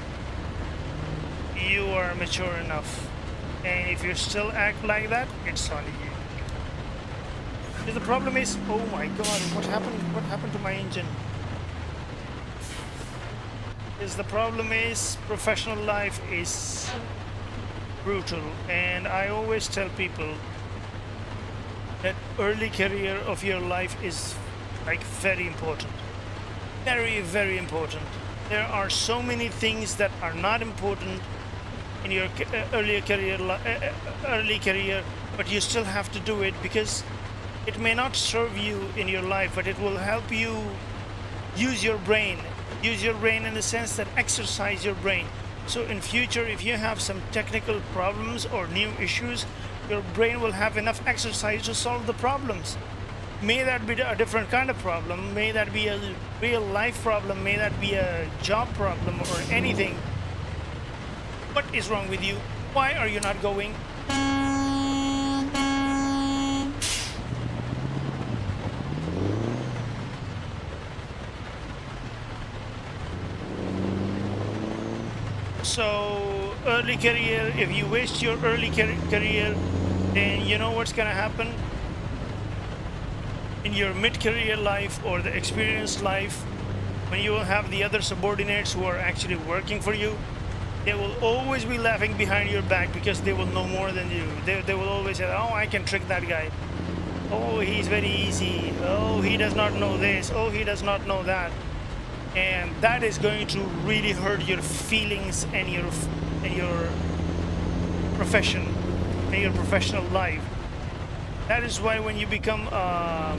you are mature enough, and if you still act like that, it's on you. Because the problem is, oh my god, what happened to my engine? Because the problem is, professional life is brutal, and I always tell people that early career of your life is like very important, very, very important. There are so many things that are not important in your early career, but you still have to do it because it may not serve you in your life, but it will help you use your brain in the sense that exercise your brain. So in future, if you have some technical problems or new issues, your brain will have enough exercise to solve the problems. May that be a different kind of problem, may that be a real life problem, may that be a job problem or anything. What is wrong with you? Why are you not going? So early career, if you waste your early career, then you know what's gonna happen? In your mid-career life or the experienced life, when you will have the other subordinates who are actually working for you, they will always be laughing behind your back because they will know more than you. They will always say, oh, I can trick that guy. Oh, he's very easy. Oh, he does not know this. Oh, he does not know that. And that is going to really hurt your feelings and your profession and your professional life. That is why when you become a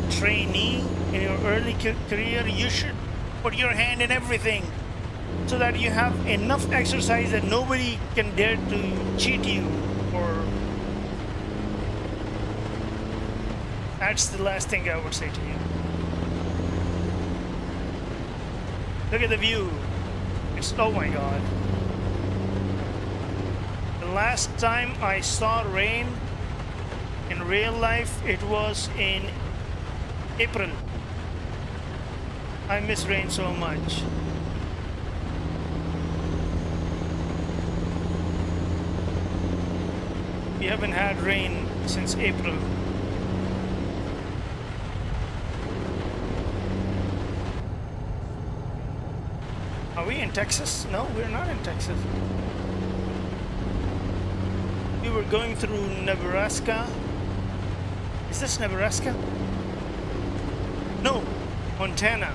trainee in your early career, you should put your hand in everything so that you have enough exercise that nobody can dare to cheat you. Or that's the last thing I would say to you. Look at the view. It's, oh my god. The last time I saw rain in real life, it was in April. I miss rain so much. We haven't had rain since April. Are we in Texas? No, we're not in Texas. We were going through Nebraska. Is this Nebraska? No, Montana.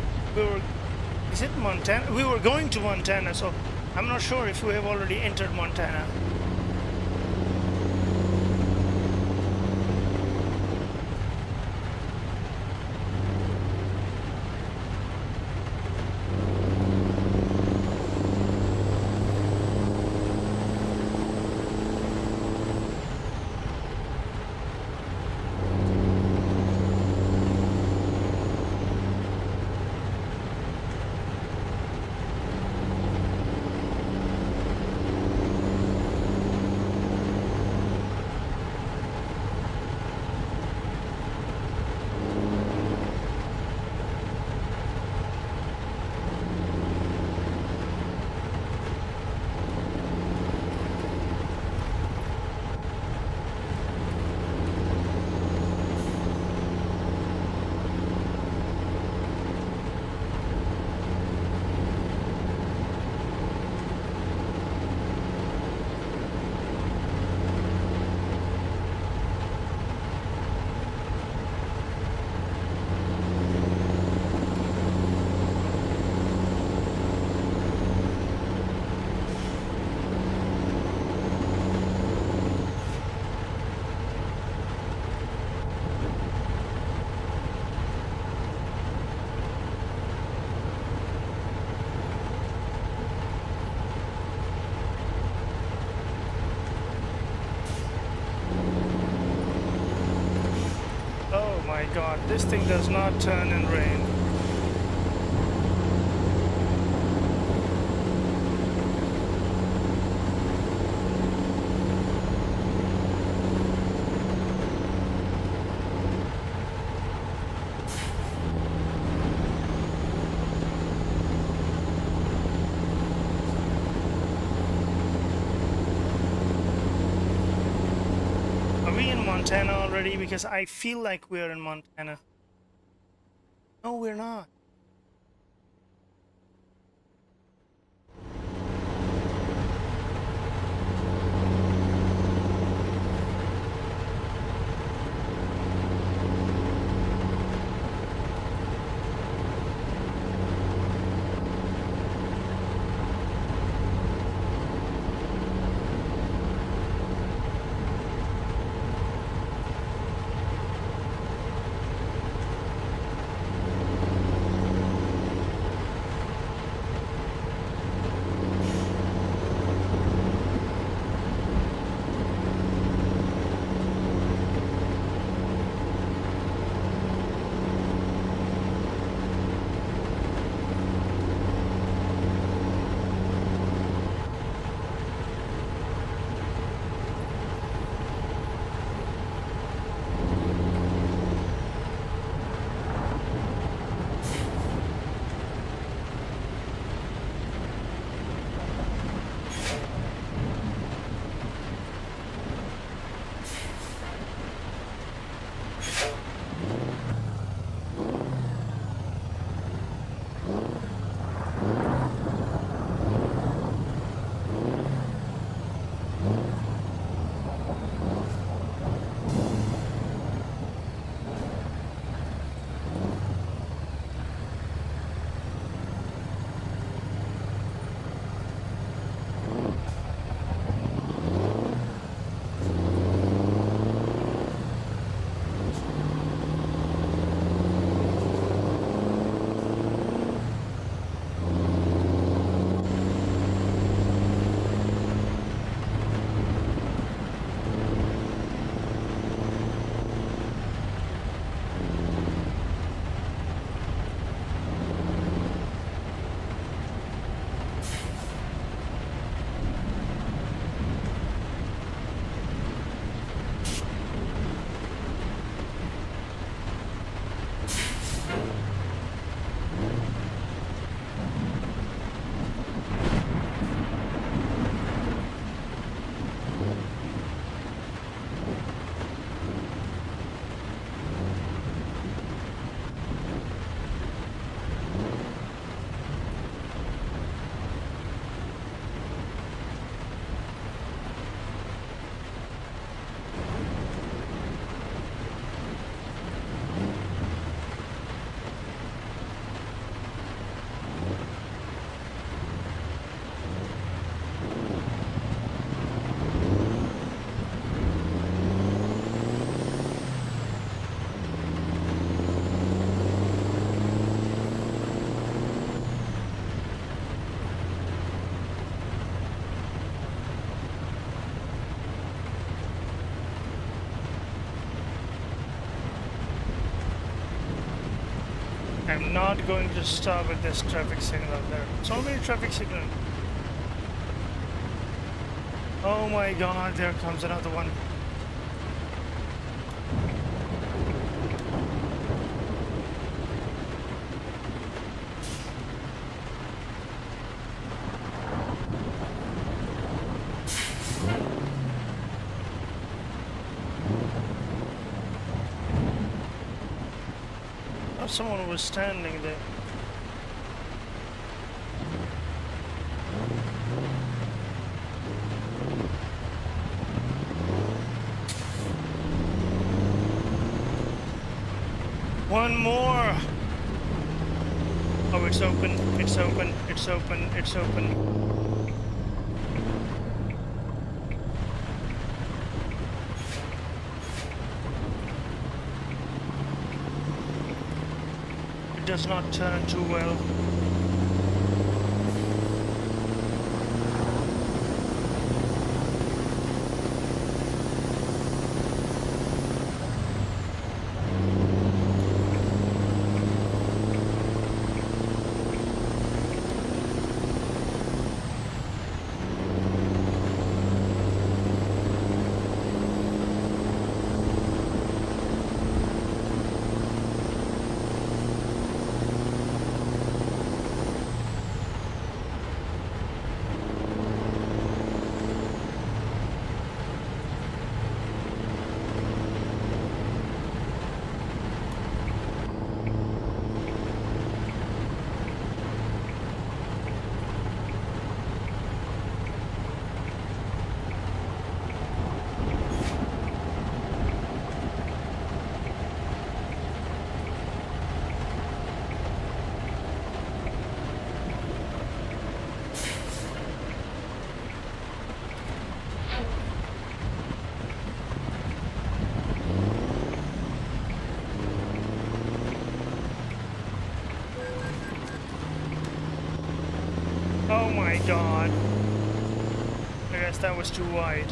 Is it Montana? We were going to Montana, so I'm not sure if we have already entered Montana. My god, this thing does not turn in rain. Are we in Montana already? Because I feel like we're in Montana. No, we're not. I'm not going to stop at this traffic signal there. So many traffic signals. Oh my god, there comes another one. Oh, someone was standing there. One more! Oh, it's open, it's open, it's open, it's open. It does not turn too well. Oh my god. I guess that was too wide.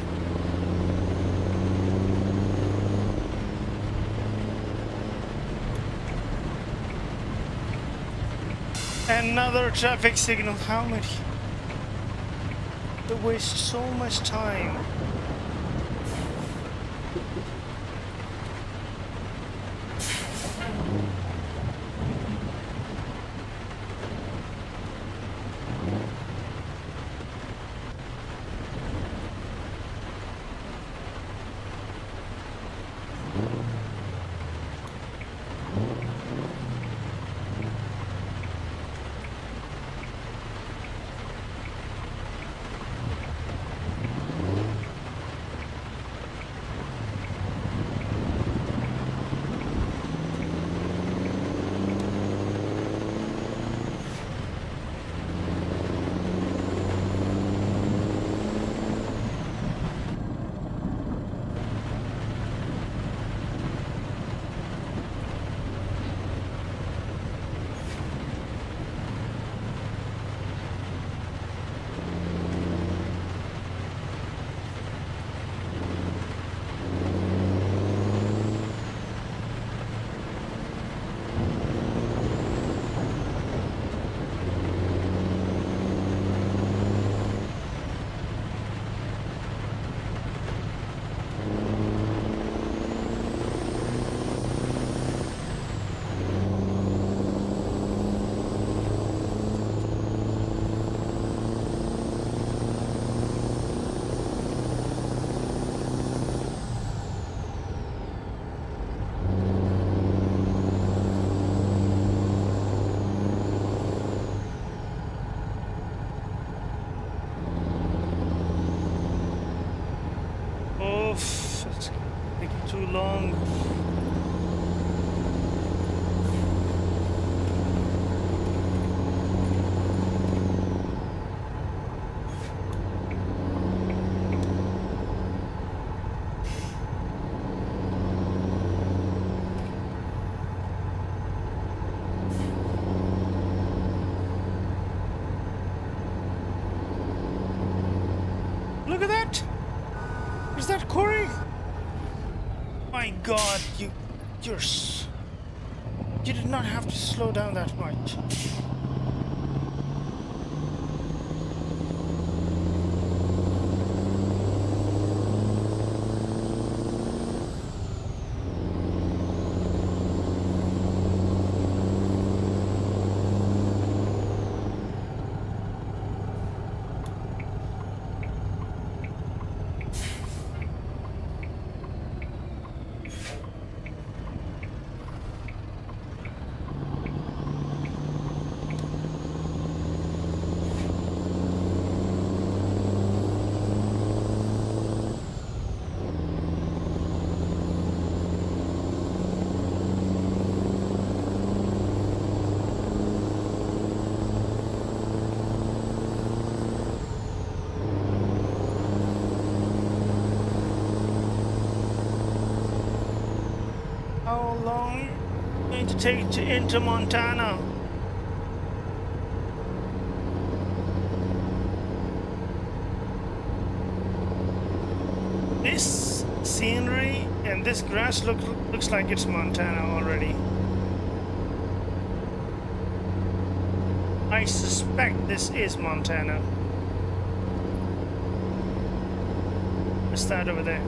Another traffic signal. How many? They waste so much time. It's taking too long. Look at that! Is that Corey? My God, You did not have to slow down that much. How long going to take to enter Montana? This scenery and this grass looks like it's Montana already. I suspect this is Montana. What's that over there?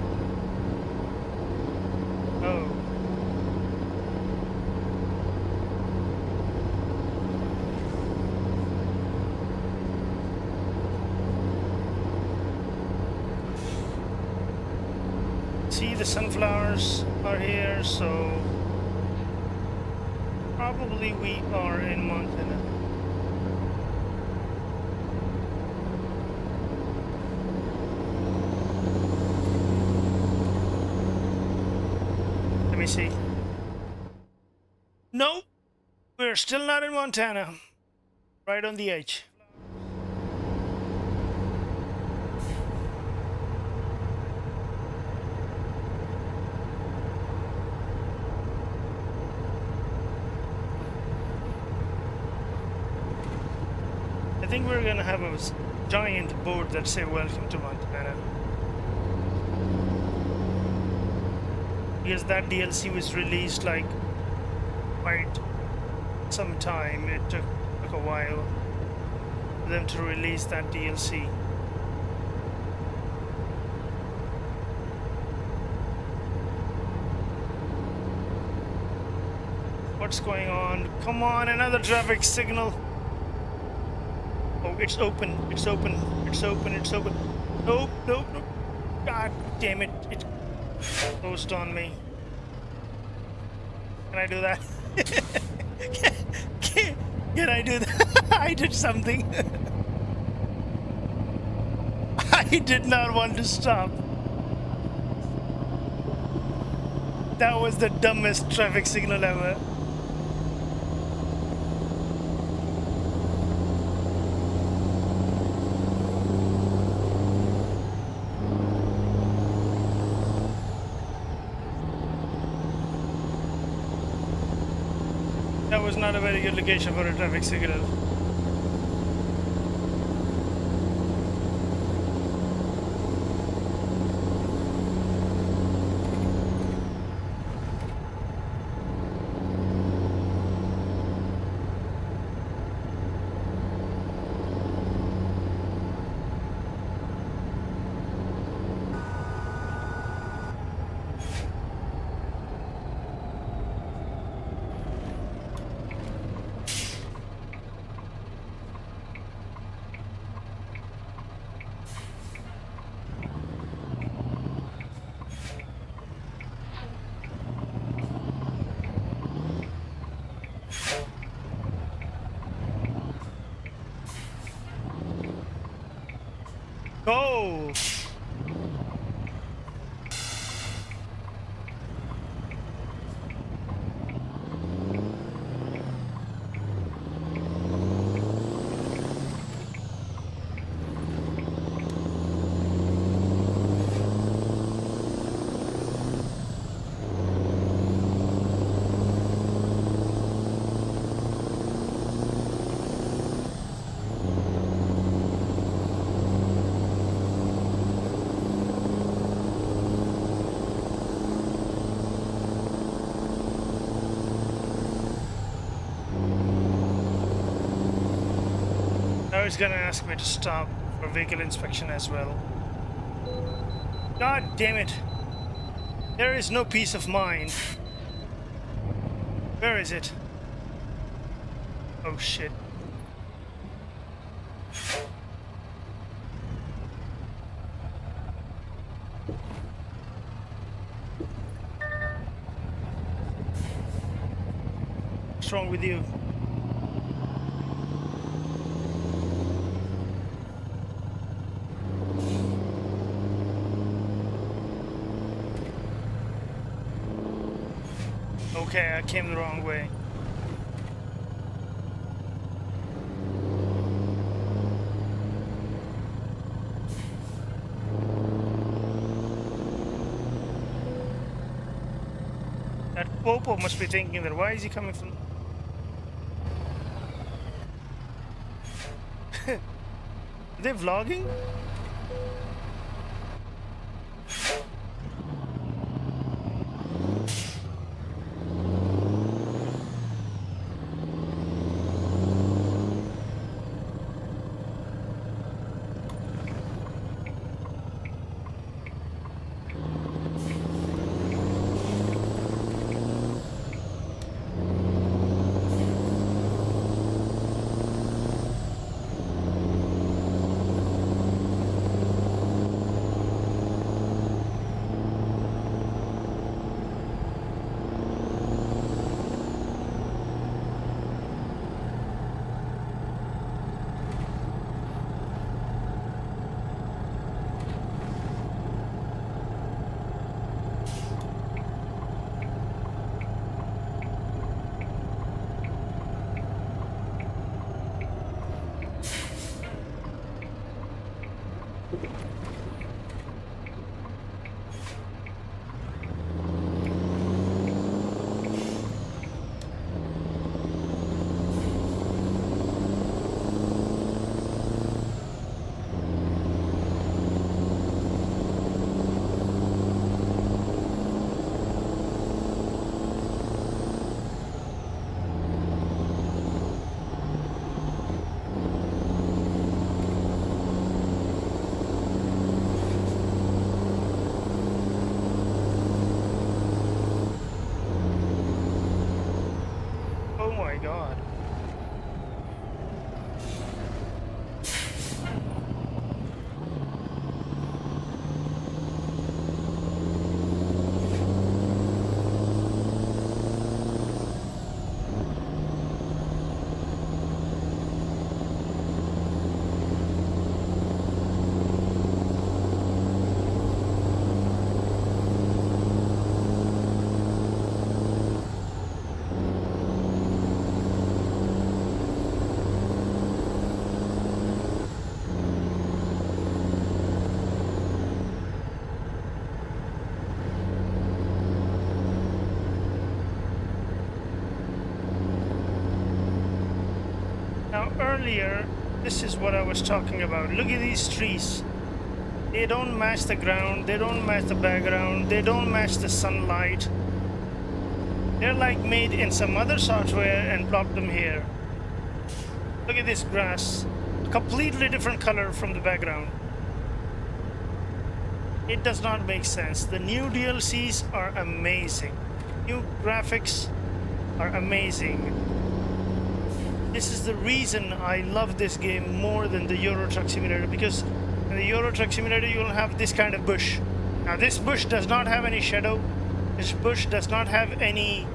Oh. See, the sunflowers are here, so probably we are in Montana. Let me see. Nope, we're still not in Montana. Right on the edge. I think we're gonna have a giant board that say welcome to Montana. Because that DLC was released like quite some time. It took a while for them to release that DLC. What's going on? Come on, another traffic signal. Oh, it's open, it's open, it's open, it's open. Nope, nope, nope. God damn it, it closed on me. Can I do that? Can I do that? I did something. I did not want to stop. That was the dumbest traffic signal ever. That was not a very good location for a traffic signal. it's gonna ask me to stop for vehicle inspection as well. God damn it. There is no peace of mind. Where is it? Oh shit. What's wrong with you? Okay, I came the wrong way. That Popo must be thinking that why is he coming from... Are they vlogging? Oh my god. Now earlier, this is what I was talking about. Look at these trees. They don't match the ground, they don't match the background, they don't match the sunlight. They're like made in some other software and plopped them here. Look at this grass. Completely different color from the background. It does not make sense. The new DLCs are amazing. New graphics are amazing. This is the reason I love this game more than the Euro Truck Simulator, because in the Euro Truck Simulator you'll have this kind of bush. Now this bush does not have any shadow. This bush does not have any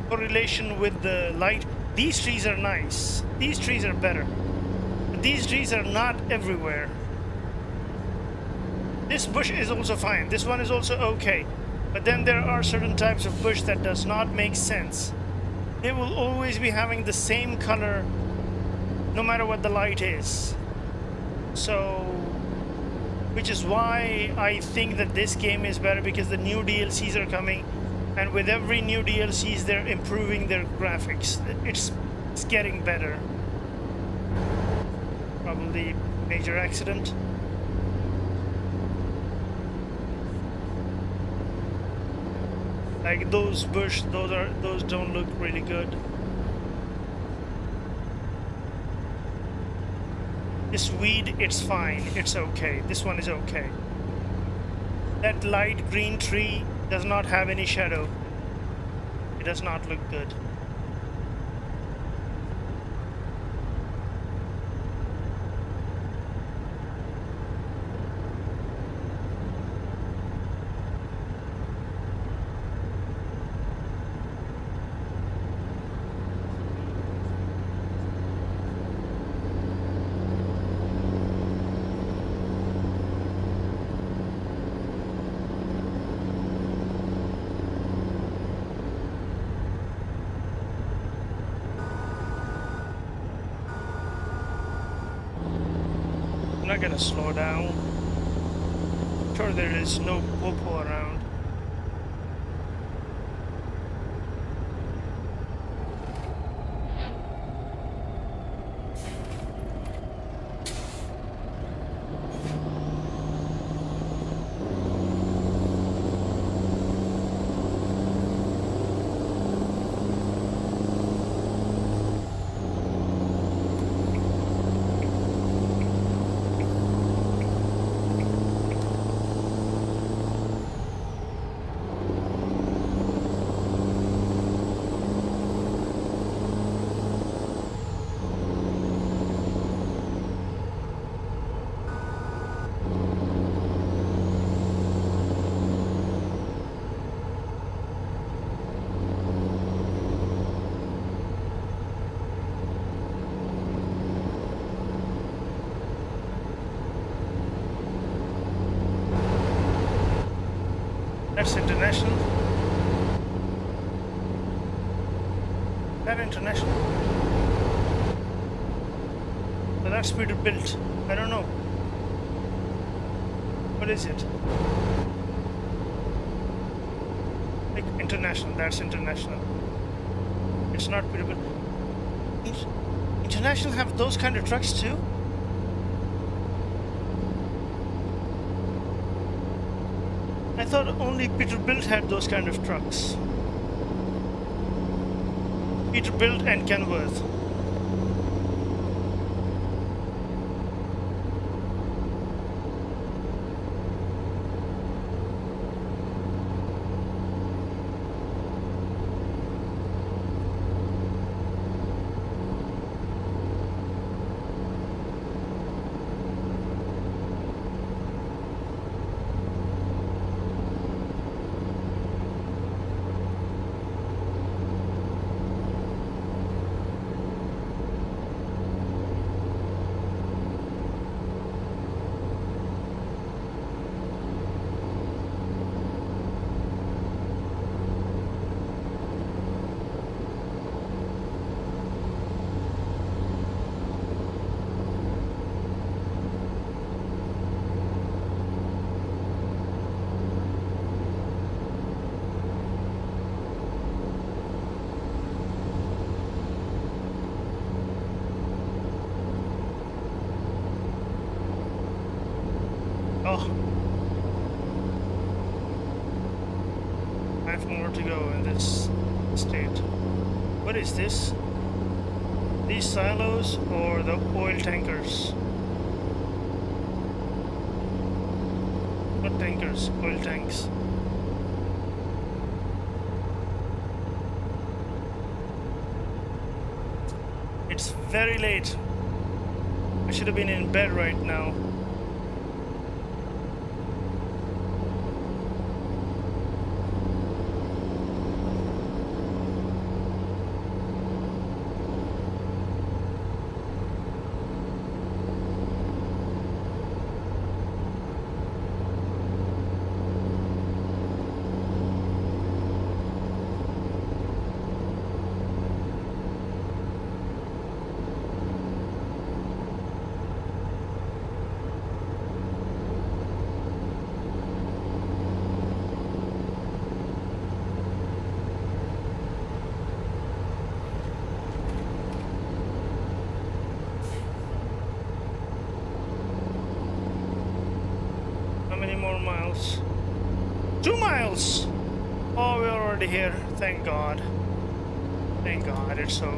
correlation with the light. These trees are nice. These trees are better. But these trees are not everywhere. This bush is also fine. This one is also okay. But then there are certain types of bush that does not make sense. They will always be having the same color no matter what the light is. So, which is why I think that this game is better, because the new DLCs are coming, and with every new DLCs they're improving their graphics. It's getting better. Probably major accident. Like those bush, those don't look really good. This weed, it's fine. It's okay. This one is okay. That light green tree does not have any shadow. It does not look good. I'm not gonna slow down. Sure, there is no popo around. That's international. That international. So that's Peterbilt. I don't know. What is it? Like international. That's international. It's not Peterbilt. International have those kind of trucks too? I thought only Peterbilt had those kind of trucks. Peterbilt and Kenworth. Oh. I have more to go in this state. What is this? These silos or the oil tankers? Not tankers, oil tanks. It's very late. I should have been in bed right now. More miles. 2 miles! Oh, we're already here. Thank God. Thank God, it's so...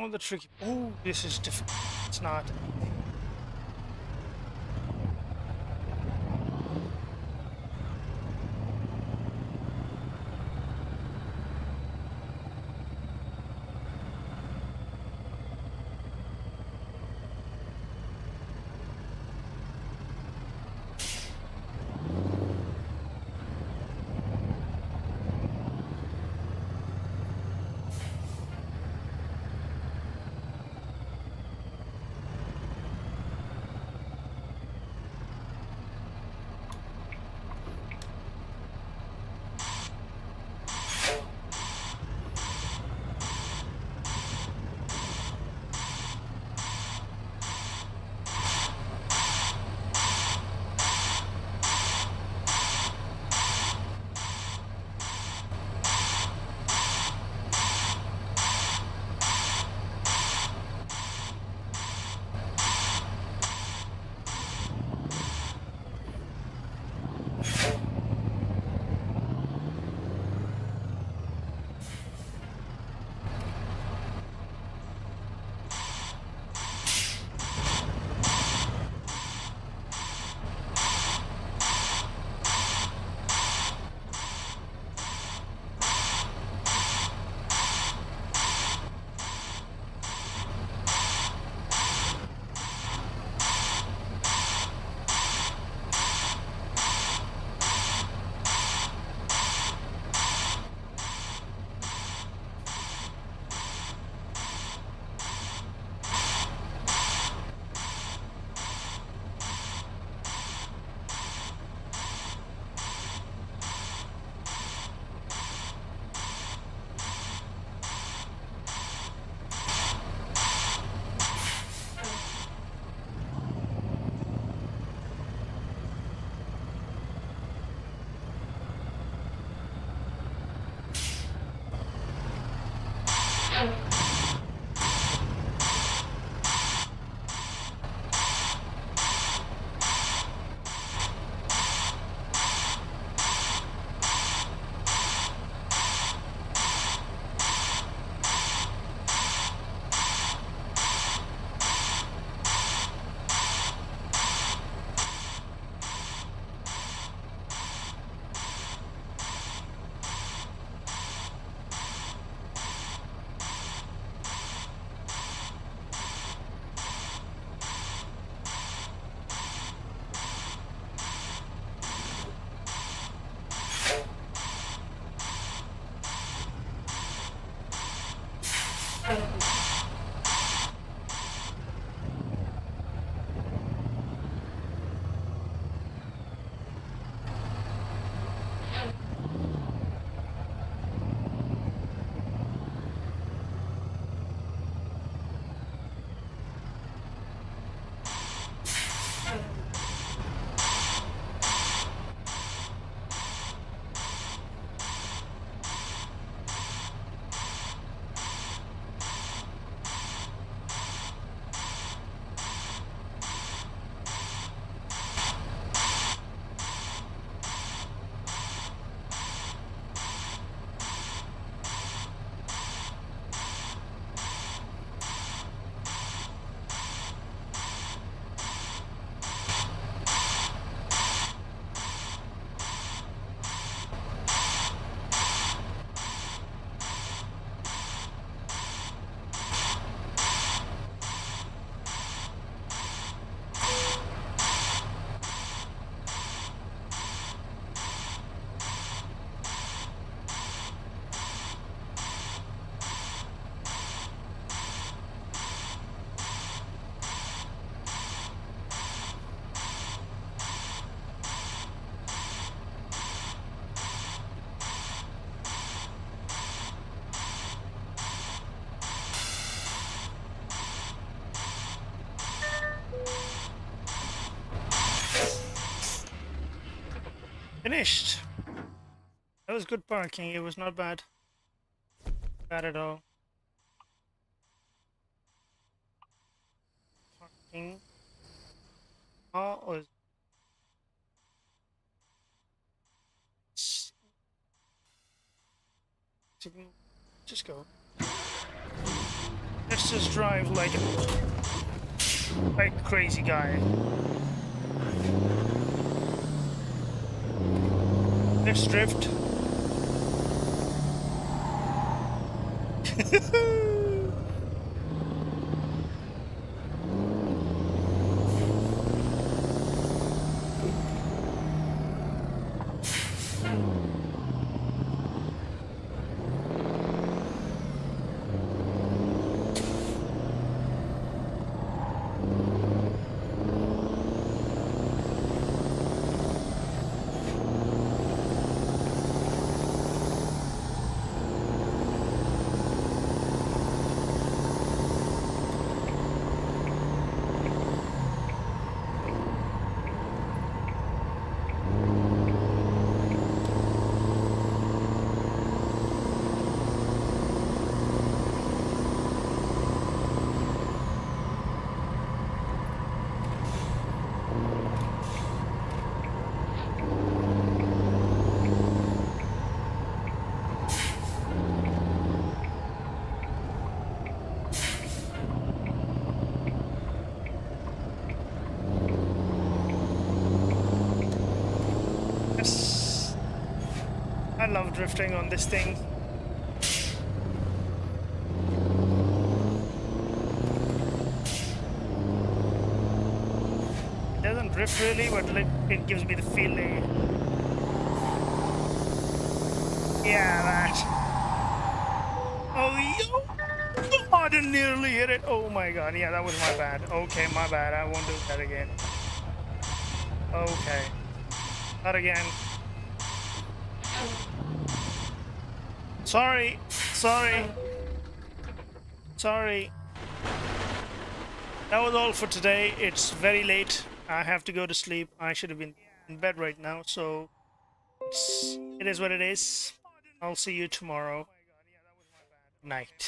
all the tricky. Oh, this is difficult. It's not. Finished. That was good parking. It was not bad. Bad at all. Parking. Oh, was just go. Let's just drive like a crazy guy. Let's drift. Yes. I love drifting on this thing. It doesn't drift really, but it gives me the feeling. Yeah, that. Oh, I didn't nearly hit it. Oh my god. Yeah, that was my bad. Okay, my bad. I won't do that again. Okay. Not again. Sorry. Sorry. Sorry. That was all for today. It's very late. I have to go to sleep. I should have been in bed right now, so it is what it is. I'll see you tomorrow night.